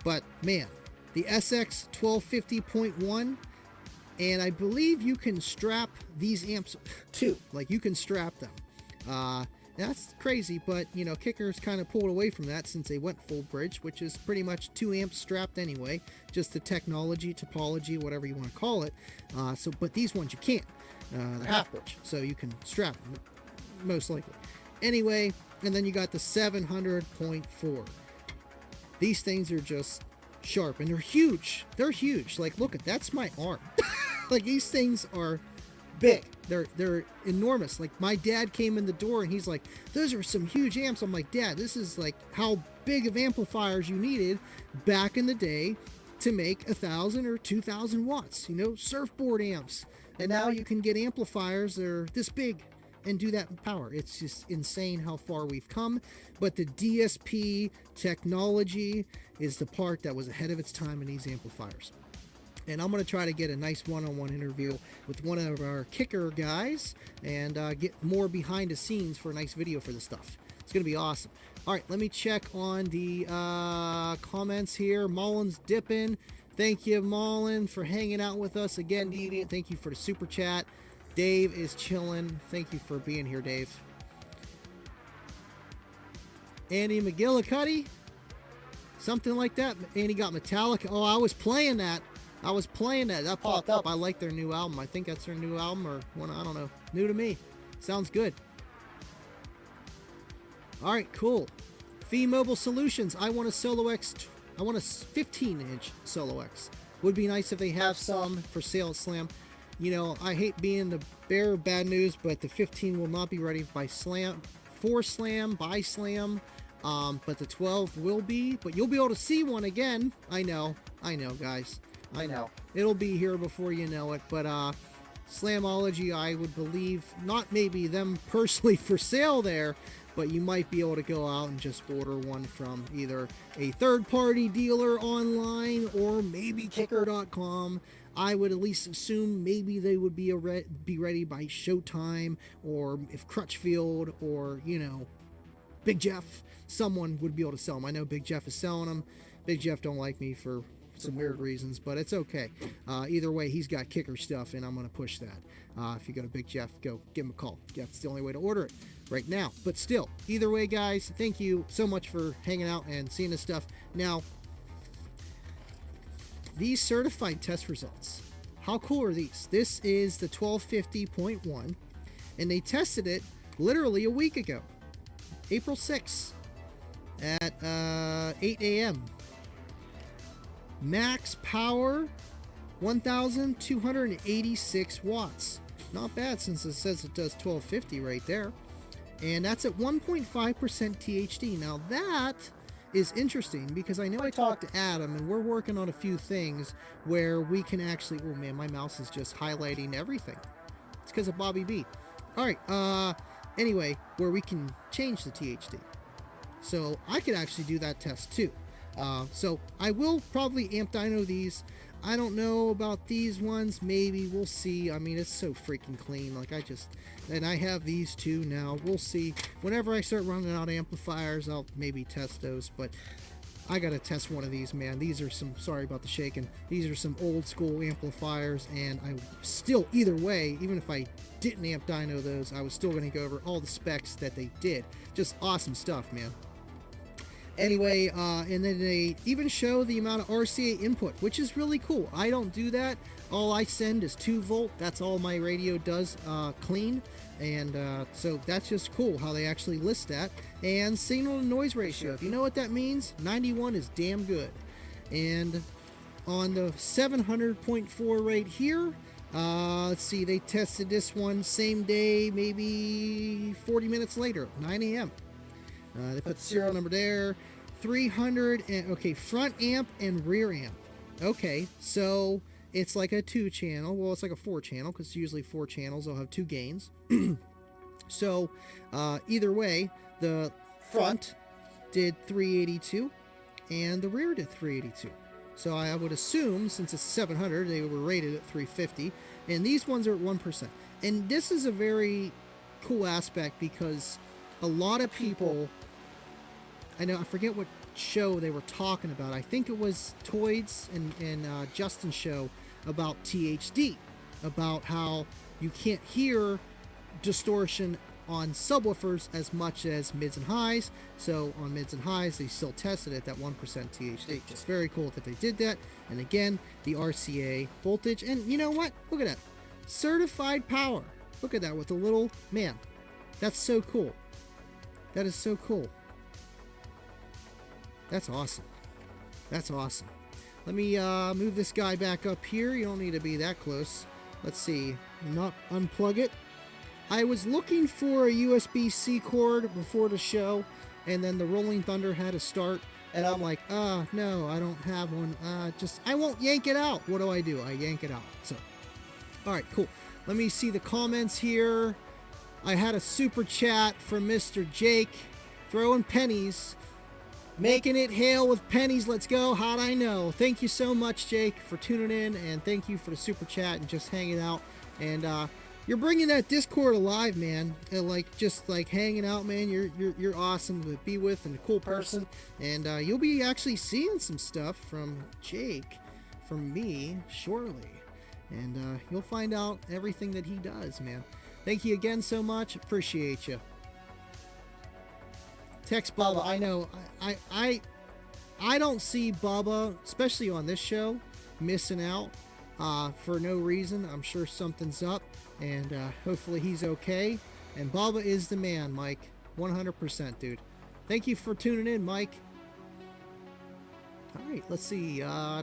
But man, the SX 1250.1, and I believe you can strap these amps too. Like, you can strap them. That's crazy, but you know, Kicker's kind of pulled away from that since they went full bridge, which is pretty much 2 amps strapped anyway. Just the technology, topology, whatever you want to call it. But these ones you can't. They're half bridge, so you can strap them, most likely. Anyway, and then you got the 700.4. These things are just sharp, and they're huge. They're huge. Like, look at that's my arm. Like, these things are big. They're enormous. Like, my dad came in the door and he's like, those are some huge amps. I'm like, Dad, this is like how big of amplifiers you needed back in the day to make 1,000 or 2,000 watts, you know, surfboard amps. And now you can get amplifiers that are this big and do that in power. It's just insane how far we've come. But the DSP technology is the part that was ahead of its time in these amplifiers. And I'm going to try to get a nice one-on-one interview with one of our Kicker guys and get more behind the scenes for a nice video for this stuff. It's going to be awesome. All right, let me check on the comments here. Mullen's dipping. Thank you, Mullen, for hanging out with us again. Deviant, thank you for the super chat. Dave is chilling. Thank you for being here, Dave. Andy McGillicuddy, something like that. Andy got Metallica. Oh, I was playing that. That popped up. I like their new album. I think that's their new album, or one, I don't know. New to me. Sounds good. All right, cool. Fee Mobile Solutions. I want a Solo X. I want a 15-inch Solo X. Would be nice if they have some for sale at Slam. You know, I hate being the bearer of bad news, but the 15 will not be ready by Slam, for Slam, by Slam. But the 12 will be. But you'll be able to see one again. I know, guys. I know. It'll be here before you know it. But Slamology, I would believe, not maybe them personally for sale there, but you might be able to go out and just order one from either a third-party dealer online or maybe Kicker.com. I would at least assume maybe they would be ready by Showtime, or if Crutchfield or, you know, Big Jeff, someone would be able to sell them. I know Big Jeff is selling them. Big Jeff don't like me for some weird reasons, but it's okay. Either way, he's got Kicker stuff, and I'm going to push that. If you go to Big Jeff, go give him a call. That's the only way to order it right now. But still, either way, guys, thank you so much for hanging out and seeing this stuff. Now, these certified test results, how cool are these? This is the 1250.1, and they tested it literally a week ago, April 6th at 8 a.m. Max power 1,286 watts. Not bad, since it says it does 1250 right there. And that's at 1.5% THD. Now that is interesting, because I know I talked to Adam, and we're working on a few things where we can actually, oh man, my mouse is just highlighting everything. It's because of Bobby B. Alright, anyway, where we can change the THD. So I could actually do that test too. So I will probably amp dyno these. I don't know about these ones. Maybe we'll see. I mean, it's so freaking clean. Like, and I have these two now. We'll see. Whenever I start running out amplifiers, I'll maybe test those. But I gotta test one of these, man. These are some, sorry about the shaking. These are some old school amplifiers, and I still, either way, even if I didn't amp dyno those, I was still gonna go over all the specs that they did. Just awesome stuff, man. Anyway, and then they even show the amount of RCA input, which is really cool. I don't do that. All I send is 2 volt. That's all my radio does clean. And so that's just cool how they actually list that. And signal to noise ratio. If you know what that means, 91 is damn good. And on the 700.4 right here, let's see, they tested this one same day, maybe 40 minutes later, 9 a.m. They put the serial number there. 300 and okay, front amp and rear amp. Okay, so it's like a 2-channel. Well, it's like a 4-channel, because usually 4 channels will have 2 gains. So either way, the front did 382 and the rear did 382. So I would assume, since it's 700, they were rated at 350, and these ones are at 1%. And this is a very cool aspect, because a lot of people, I know, I forget what show they were talking about. I think it was Toyd's and Justin's show about THD, about how you can't hear distortion on subwoofers as much as mids and highs. So on mids and highs, they still tested it at that 1% THD. It's very cool that they did that. And again, the RCA voltage. And you know what? Look at that. Certified power. Look at that with the little, man. That's so cool. That is so cool. That's awesome. That's awesome. Let me move this guy back up here. You don't need to be that close. Let's see. Not unplug it. I was looking for a USB-C cord before the show, and then the Rolling Thunder had to start, and I'm like, no, I don't have one. I won't yank it out. What do? I yank it out. So, all right, cool. Let me see the comments here. I had a super chat from Mr. Jake, throwing pennies. Making it hail with pennies. Let's go. How'd I know? Thank you so much, Jake, for tuning in, and thank you for the super chat and just hanging out. And you're bringing that Discord alive, man. Just hanging out, man. You're awesome to be with and a cool person. And you'll be actually seeing some stuff from Jake, from me, shortly. And you'll find out everything that he does, man. Thank you again so much. Appreciate you. Text Bubba. I know. I don't see Bubba, especially on this show, missing out for no reason. I'm sure something's up, and hopefully he's okay. And Bubba is the man, Mike. 100%, dude. Thank you for tuning in, Mike. All right, let's see. I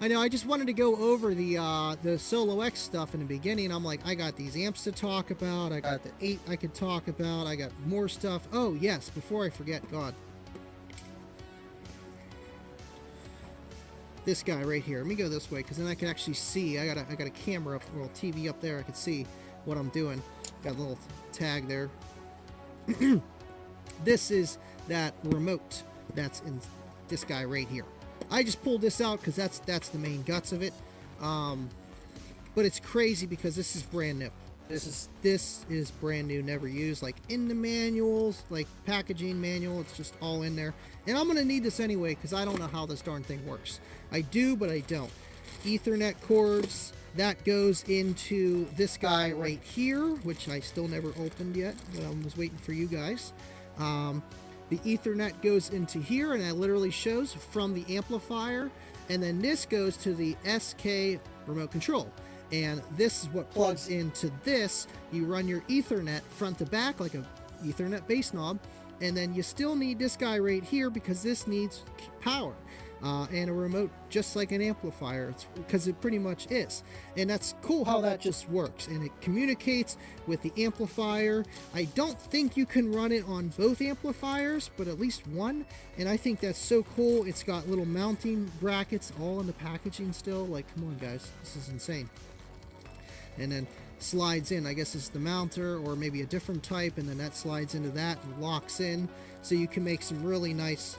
know, I just wanted to go over the Solo X stuff in the beginning. I'm like, I got these amps to talk about. I got the 8 I could talk about. I got more stuff. Oh, yes, before I forget, God. This guy right here. Let me go this way, because then I can actually see. I got a camera up, a little TV up there. I can see what I'm doing. Got a little tag there. This is that remote that's in this guy right here. I just pulled this out because that's the main guts of it. But it's crazy because this is brand new. This is brand new, never used. Like in the manuals, like packaging manual, it's just all in there. And I'm gonna need this anyway because I don't know how this darn thing works. I do, but I don't. Ethernet cords, that goes into this guy right here, which I still never opened yet, but I was waiting for you guys. The Ethernet goes into here, and that literally shows from the amplifier, and then this goes to the SK remote control, and this is what plugs into this. You run your Ethernet front to back like a Ethernet base knob, and then you still need this guy right here because this needs power. And a remote just like an amplifier, because it pretty much is. And that's cool how that just works, and it communicates with the amplifier. I don't think you can run it on both amplifiers, but at least one, and I think that's so cool. It's got little mounting brackets all in the packaging still. Like, come on guys, this is insane. And then slides in, I guess it's the mounter or maybe a different type, and then that slides into that and locks in, so you can make some really nice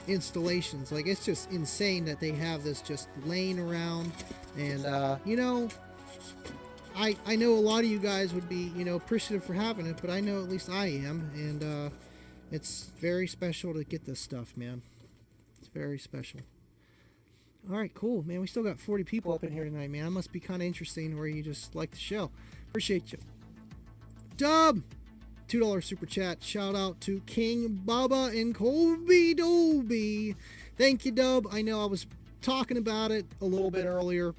installations. Like, it's just insane that they have this just laying around. And you know, I know a lot of you guys would be, you know, appreciative for having it, but I know at least I am, and it's very special to get this stuff, man. It's very special. All right, cool, man. We still got 40 people up in here tonight, man. That must be kind of interesting, where you just like the show. Appreciate you. Dub, $2 super chat. Shout out to King Bubba and Colby Dolby. Thank you, Dub. I know I was talking about it a little bit earlier.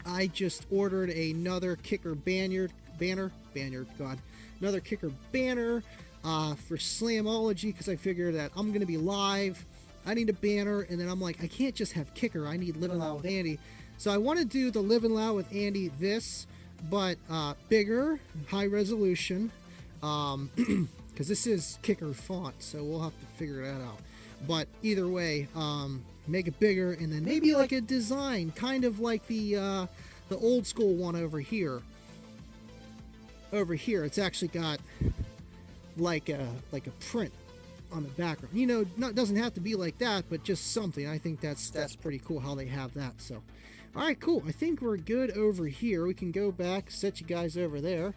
I just ordered another kicker banner, another kicker banner for Slamology, because I figured that I'm gonna be live. I need a banner, and then I'm like, I can't just have kicker. I need Living Loud with Andy. So I want to do the Living Loud with Andy but bigger, high resolution. Because this is kicker font, so we'll have to figure that out. But either way, make it bigger, and then maybe like a design, kind of like the old school one over here. Over here, it's actually got like a print on the background. You know, doesn't have to be like that, but just something. I think that's pretty cool how they have that. So, all right, cool. I think we're good over here. We can go back, set you guys over there.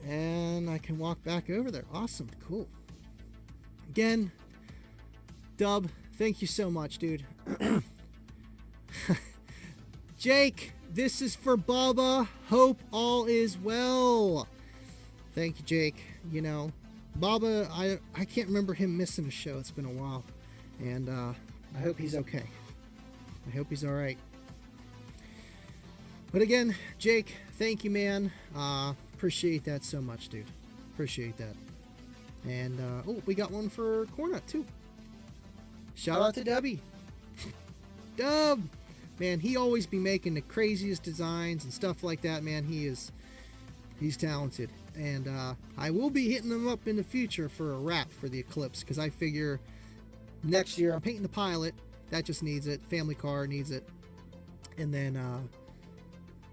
And I can walk back over there. Awesome. Cool. Again, Dub, thank you so much, dude. Jake, this is for Bubba. Hope all is well. Thank you, Jake. You know, Bubba, I can't remember him missing a show. It's been a while. And I hope he's okay. I hope he's all right. But again, Jake, thank you, man. Appreciate that so much, dude. Appreciate that. And oh, we got one for Cornut too. Shout out to Debbie. Dub, man, he always be making the craziest designs and stuff like that, man. He's talented. And I will be hitting him up in the future for a wrap for the Eclipse, because I figure next year I'm painting the Pilot. That just needs it. Family car needs it. And then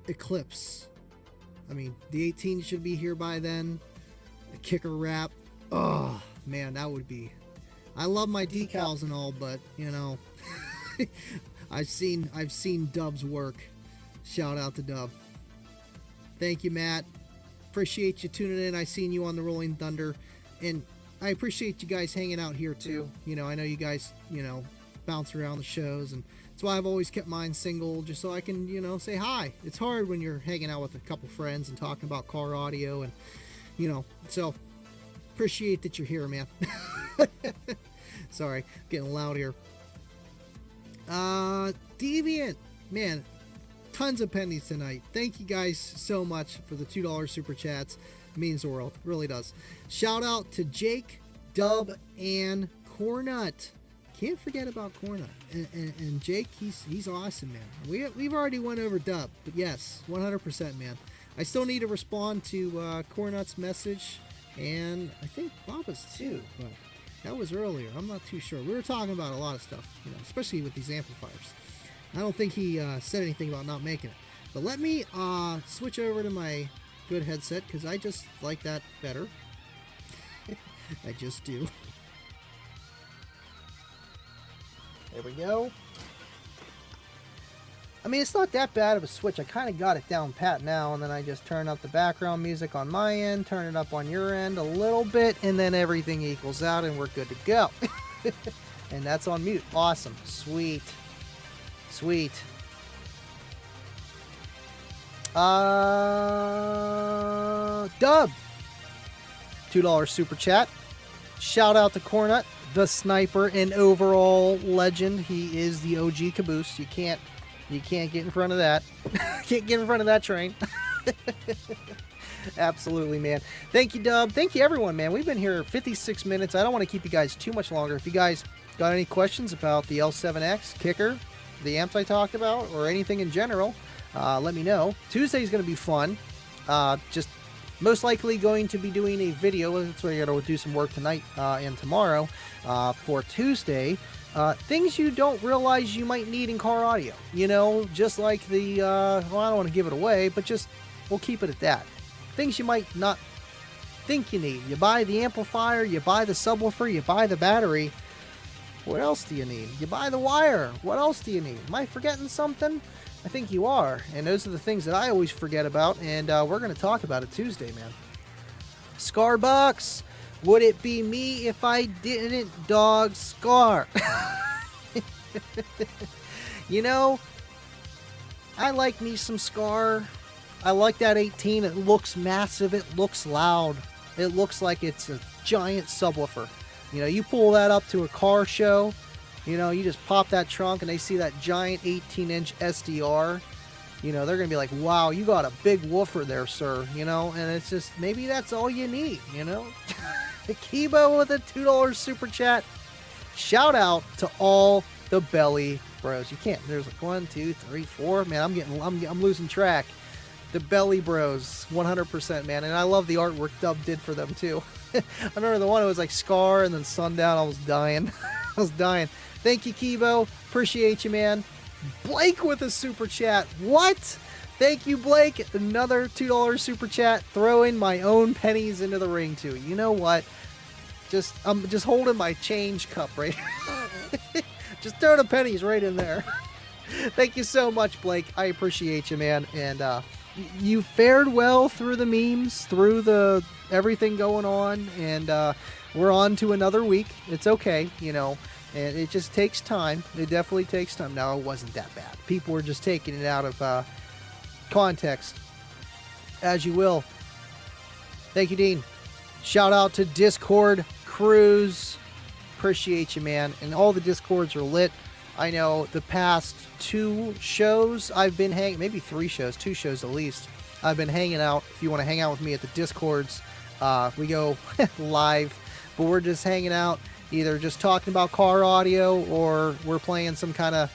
Eclipse. I mean, the 18 should be here by then. The kicker wrap. Oh, man, that would be... I love my decals and all, but, you know, I've seen Dub's work. Shout out to Dub. Thank you, Matt. Appreciate you tuning in. I seen you on the Rolling Thunder. And I appreciate you guys hanging out here, too. You know, I know you guys, you know, bounce around the shows, and that's why I've always kept mine single, just so I can, you know, say hi. It's hard when you're hanging out with a couple friends and talking about car audio and So appreciate that you're here, man. Sorry, getting loud here. Deviant, man, tons of pennies tonight. Thank you guys so much for the $2 super chats. It means the world, really does. Shout out to Jake, Dub, and Cornut. Can't forget about Cornut. And Jake, he's awesome, man. We've already went over Dub, but yes, 100%, man. I still need to respond to Cornut's message, and I think Baba's too, but that was earlier. I'm not too sure. We were talking about a lot of stuff, especially with these amplifiers. I don't think he said anything about not making it. But let me switch over to my good headset, because I just like that better. I just do. There we go. I mean, it's not that bad of a switch. I kind of got it down pat now, and then I just turn up the background music on my end, turn it up on your end a little bit, and then everything equals out, and we're good to go. And that's on mute. Awesome. Sweet. Sweet. Dub. $2 super chat. Shout out to Cornut, the sniper and overall legend. He is the OG caboose. You can't get in front of that. Can't get in front of that train. Absolutely, man. Thank you, Dub. Thank you, everyone, man. We've been here 56 minutes. I don't want to keep you guys too much longer. If you guys got any questions about the L7X kicker, the amps I talked about, or anything in general, let me know. Tuesday's going to be fun. Just most likely going to be doing a video. That's why I got to do some work tonight and tomorrow for Tuesday. Things you don't realize you might need in car audio. Just like the, well, I don't want to give it away, but just, we'll keep it at that. Things you might not think you need. You buy the amplifier, you buy the subwoofer, you buy the battery. What else do you need? You buy the wire. What else do you need? Am I forgetting something? I think you are. And those are the things that I always forget about, and we're going to talk about it Tuesday, man. Scarbucks. Would it be me if I didn't dog Scar? I like me some Scar. I like that 18. It looks massive. It looks loud. It looks like it's a giant subwoofer. You pull that up to a car show, you just pop that trunk and they see that giant 18-inch SDR. They're going to be like, wow, you got a big woofer there, sir. And it's just, maybe that's all you need, Kibo with a $2 super chat. Shout out to all the Belly Bros. You can't. There's like 1, 2, 3, 4. Man, I'm losing track. The Belly Bros, 100%, man. And I love the artwork Dub did for them too. I remember the one that was like Scar and then Sundown. I was dying. I was dying. Thank you, Kibo. Appreciate you, man. Blake with a super chat. What? Thank you, Blake. Another $2 super chat. Throwing my own pennies into the ring too. You know what? I'm just holding my change cup right here. Just throw the pennies right in there. Thank you so much, Blake. I appreciate you, man. And you fared well through the memes, through the everything going on, and we're on to another week. It's okay, and it just takes time. It definitely takes time. Now, it wasn't that bad. People were just taking it out of context, as you will. Thank you, Dean. Shout out to Discord Cruise. Appreciate you, man. And all the Discords are lit. I know the past 2 shows I've been hanging, maybe 3 shows, 2 shows at least. I've been hanging out. If you want to hang out with me at the Discords, we go live, but we're just hanging out, either just talking about car audio or we're playing some kind of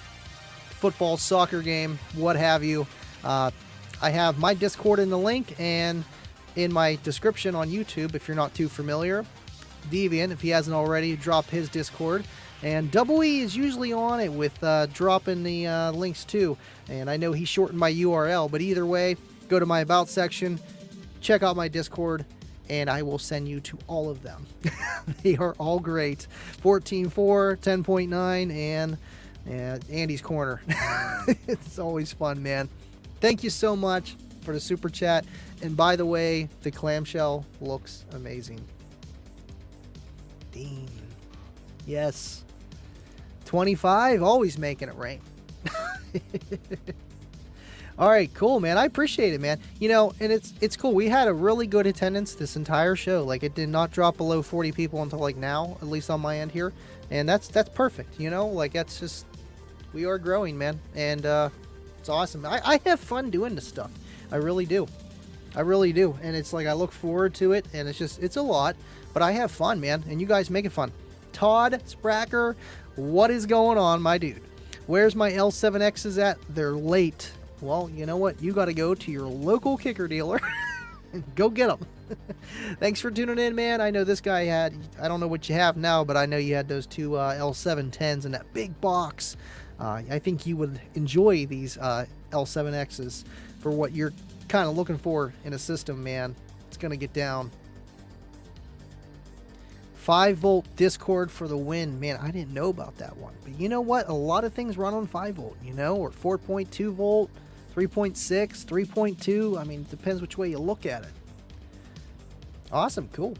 football, soccer game, what have you. I have my Discord in the link and in my description on YouTube if you're not too familiar. Deviant, if he hasn't already, drop his Discord. And Double E is usually on it with dropping the links too. And I know he shortened my URL, but either way, go to my About section, check out my Discord, and I will send you to all of them. They are all great. 14.4, 10.9, and Andy's Corner. It's always fun, man. Thank you so much for the super chat. And by the way, the clamshell looks amazing. Dean. Yes. 25, always making it rain. All right, cool, man. I appreciate it, man. You know, and it's cool. We had a really good attendance this entire show. Like, it did not drop below 40 people until like now, at least on my end here, and that's perfect. You know, like that's just we are growing, man, and it's awesome. I have fun doing this stuff. I really do. I really do, and it's like I look forward to it, and it's a lot, but I have fun, man, and you guys make it fun. Todd Spracker, what is going on, my dude? Where's my L7Xs at? They're late. Well, you know what? You got to go to your local kicker dealer and go get them. Thanks for tuning in, man. I know this guy had, I don't know what you have now, but I know you had those two L710s in that big box. I think you would enjoy these L7Xs for what you're kind of looking for in a system, man. It's going to get down. 5-volt Discord for the win. Man, I didn't know about that one. But you know what? A lot of things run on 5-volt, you know, or 4.2 volt, 3.6, 3.2. I mean, it depends which way you look at it. Awesome, cool.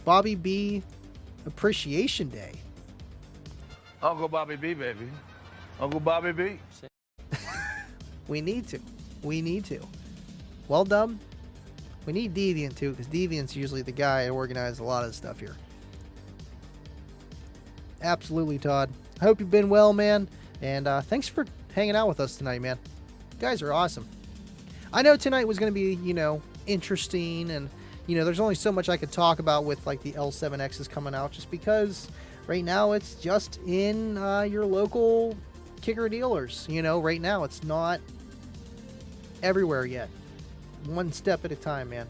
Bobby B Appreciation Day. Uncle Bobby B, baby. Uncle Bobby B. We need to. We need to. Well done. We need Deviant too, because Deviant's usually the guy who organizes a lot of the stuff here. Absolutely, Todd. I hope you've been well, man. And thanks for hanging out with us tonight, man. You guys are awesome. I know tonight was going to be, you know, interesting. And, you know, there's only so much I could talk about with, like, the L7Xs coming out. Just because right now it's just in your local kicker dealers. You know, right now it's not everywhere yet. One step at a time, man.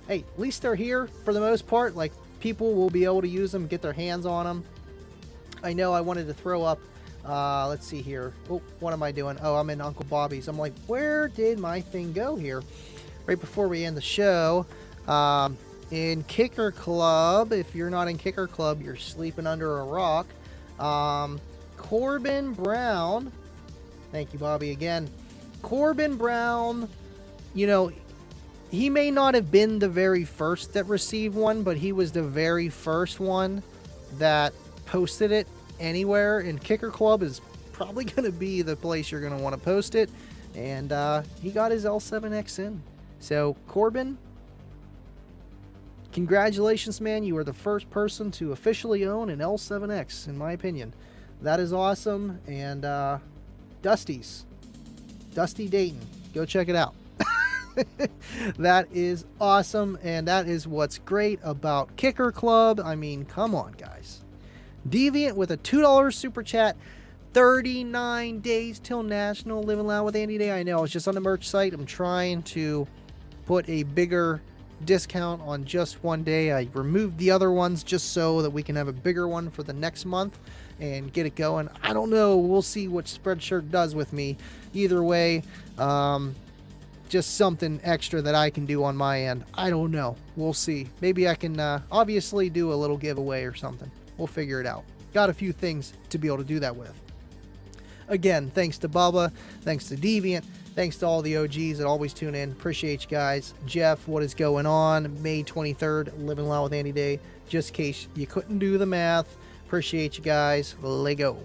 Hey, at least they're here for the most part. Like, people will be able to use them, get their hands on them. I know I wanted to throw up, let's see here. Oh, what am I doing? Oh, I'm in Uncle Bobby's. I'm like, where did my thing go here? Right before we end the show, in Kicker Club, if you're not in Kicker Club, you're sleeping under a rock. Corbin Brown, thank you, Bobby, again. Corbin Brown, you know, he may not have been the very first that received one, but he was the very first one that posted it anywhere, and Kicker Club is probably going to be the place you're going to want to post it. And he got his L7X in. So, Corbin, congratulations, man. You are the first person to officially own an L7X, in my opinion. That is awesome. And Dusty Dayton, go check it out. That is awesome, and that is what's great about Kicker Club. I mean, come on, guys. Deviant with a $2 super chat. 39 days till National Living Loud with Andy Day. I know, I was just on the merch site. I'm trying to put a bigger discount on just one day. I removed the other ones just so that we can have a bigger one for the next month and get it going. I don't know. We'll see what Spreadshirt does with me. Either way, just something extra that I can do on my end. I don't know. We'll see. Maybe I can obviously do a little giveaway or something. We'll figure it out. Got a few things to be able to do that with. Again, thanks to Bubba, thanks to Deviant, thanks to all the OGs that always tune in. Appreciate you guys. Jeff, what is going on? May 23rd, Living Loud with Andy Day. Just in case you couldn't do the math. Appreciate you guys. Lego.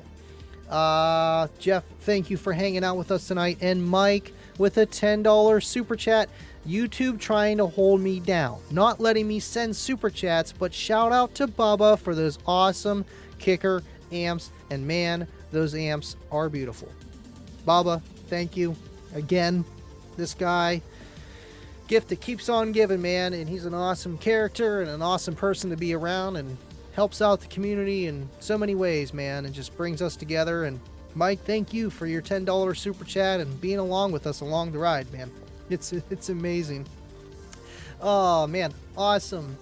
Jeff, thank you for hanging out with us tonight. And Mike with a $10 super chat. YouTube trying to hold me down, not letting me send super chats, but shout out to Bubba for those awesome kicker amps, and man, those amps are beautiful. Bubba, thank you again. This guy, gift that keeps on giving, man, and he's an awesome character and an awesome person to be around, and helps out the community in so many ways, man, and just brings us together. And Mike, thank you for your $10 super chat and being along with us along the ride, man. It's amazing. Oh, man. Awesome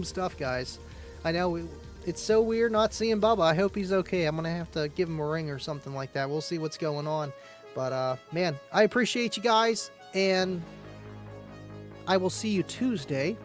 stuff, guys. I know it's so weird not seeing Bubba. I hope he's okay. I'm going to have to give him a ring or something like that. We'll see what's going on. But, man, I appreciate you guys, and I will see you Tuesday.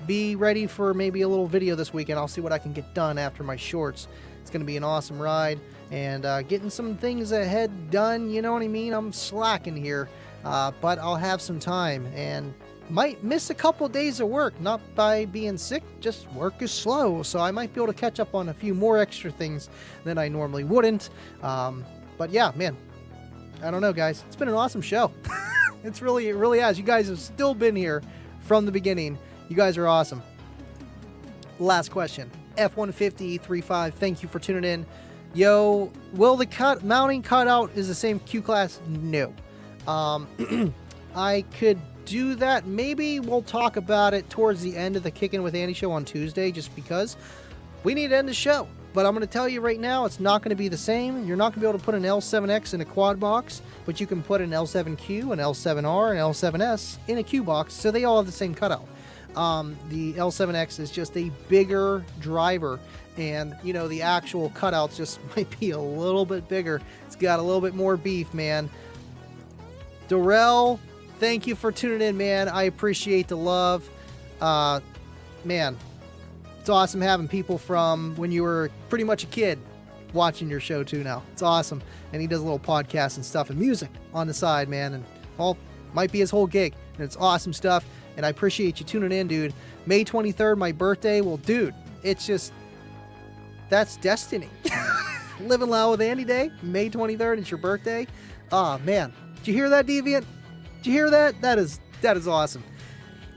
Be ready for maybe a little video this weekend. I'll see what I can get done after my shorts. It's going to be an awesome ride, and getting some things ahead done, you know what I mean? I'm slacking here, but I'll have some time, and might miss a couple days of work, not by being sick, just work is slow, so I might be able to catch up on a few more extra things than I normally wouldn't. But yeah, man, I don't know, guys. It's been an awesome show. It really has. You guys have still been here from the beginning. You guys are awesome. Last question. F15035, thank you for tuning in. Yo, will the mounting cutout is the same Q class? No. I could do that. Maybe we'll talk about it towards the end of the Kickin' with Andy show on Tuesday, just because we need to end the show. But I'm going to tell you right now, it's not going to be the same. You're not going to be able to put an L7X in a quad box, but you can put an L7Q, an L7R, an L7S in a Q box, so they all have the same cutout. The L7X is just a bigger driver, and the actual cutouts just might be a little bit bigger. It's got a little bit more beef, man. Darrell, thank you for tuning in, man. I appreciate the love. Man, it's awesome having people from when you were pretty much a kid watching your show too now. It's awesome. And he does a little podcast and stuff and music on the side, man. And all might be his whole gig. And it's awesome stuff. And I appreciate you tuning in, dude. May 23rd, my birthday. Well, dude, it's just, that's destiny. Living Loud with Andy Day, May 23rd, it's your birthday. Oh, man. Did you hear that, Deviant? Did you hear that? That is awesome.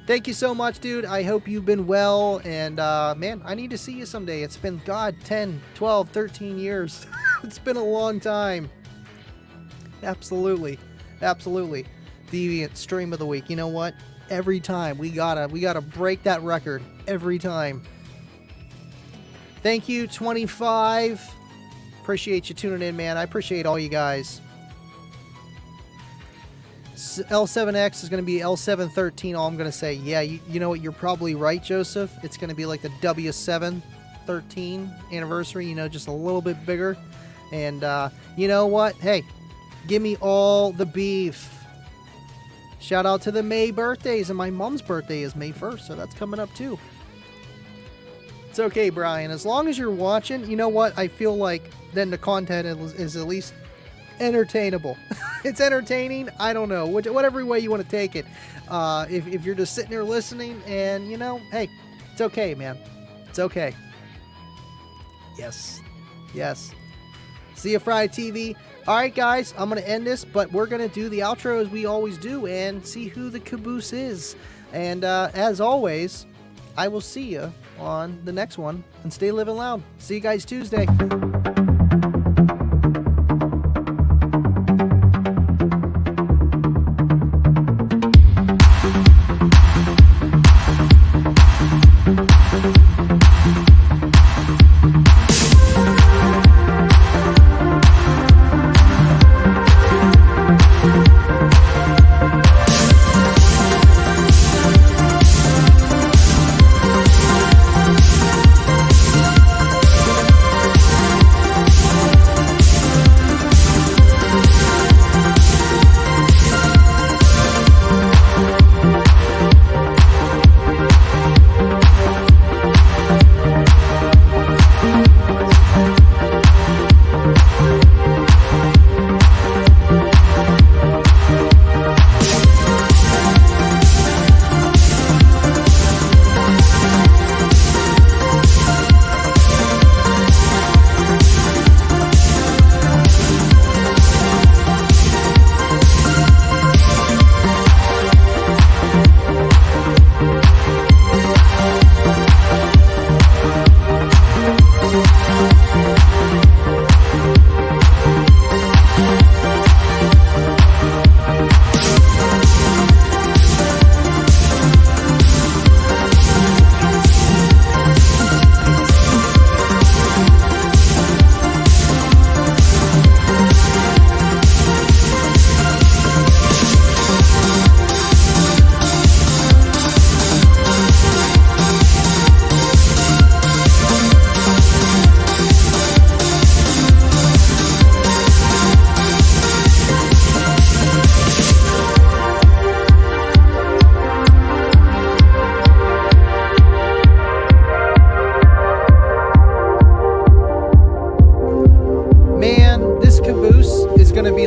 Thank you so much, dude. I hope you've been well. And, man, I need to see you someday. It's been, 10, 12, 13 years. It's been a long time. Absolutely. Deviant stream of the week. You know what? Every time. We gotta break that record. Every time. Thank you, 25. Appreciate you tuning in, man. I appreciate all you guys. L7X is going to be L713. All I'm going to say, yeah, you know what? You're probably right, Joseph. It's going to be like the W713 anniversary, just a little bit bigger. And you know what? Hey, give me all the beef. Shout out to the May birthdays, and my mom's birthday is May 1st, so that's coming up too. It's okay, Brian. As long as you're watching, you know what? I feel like then the content is at least entertainable. It's entertaining. I don't know, whatever way you want to take it. If you're just sitting there listening, and hey, it's okay, man. It's okay. Yes. See you Friday TV. All right, guys, I'm gonna end this, but we're gonna do the outro as we always do and see who the caboose is. And as always, I will see you on the next one, and stay living loud. See you guys Tuesday.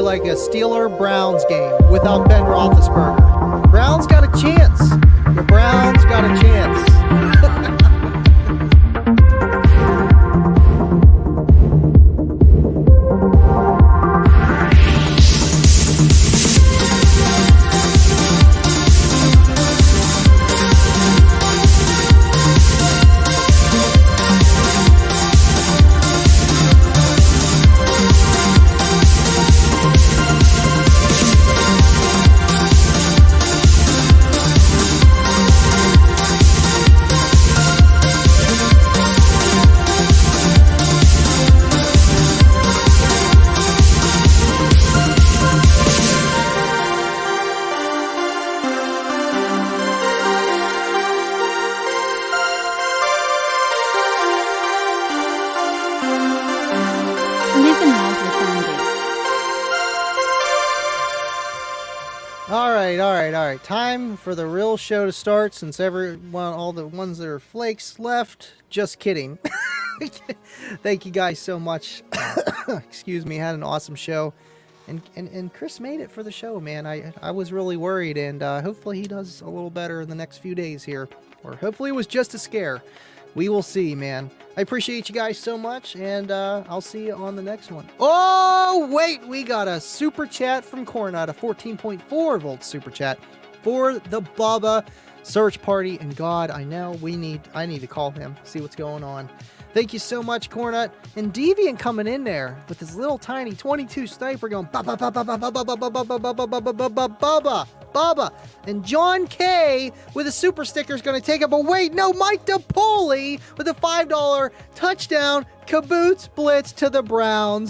Like a Steeler-Browns game without Ben Roethlisberger. Browns got a chance. The Browns got a chance. right. Time for the real show to start since everyone, all the ones that are flakes left. Just kidding. Thank you guys so much. Excuse me, had an awesome show. And Chris made it for the show, man. I was really worried, and hopefully he does a little better in the next few days here. Or hopefully it was just a scare. We will see, man. I appreciate you guys so much, and I'll see you on the next one. Oh, wait, we got a super chat from Cornut, a 14.4 volt super chat for the Baba search party. And God, I know I need to call him, see what's going on. Thank you so much, Cornut. And Deviant coming in there with his little tiny 22 sniper going Baba, Baba, Baba, Baba, Baba, Baba, Baba, Baba, Baba, Baba. And John K with a super sticker is going to take it. But wait, no, Mike DePoli with a $5 touchdown caboose blitz to the Browns.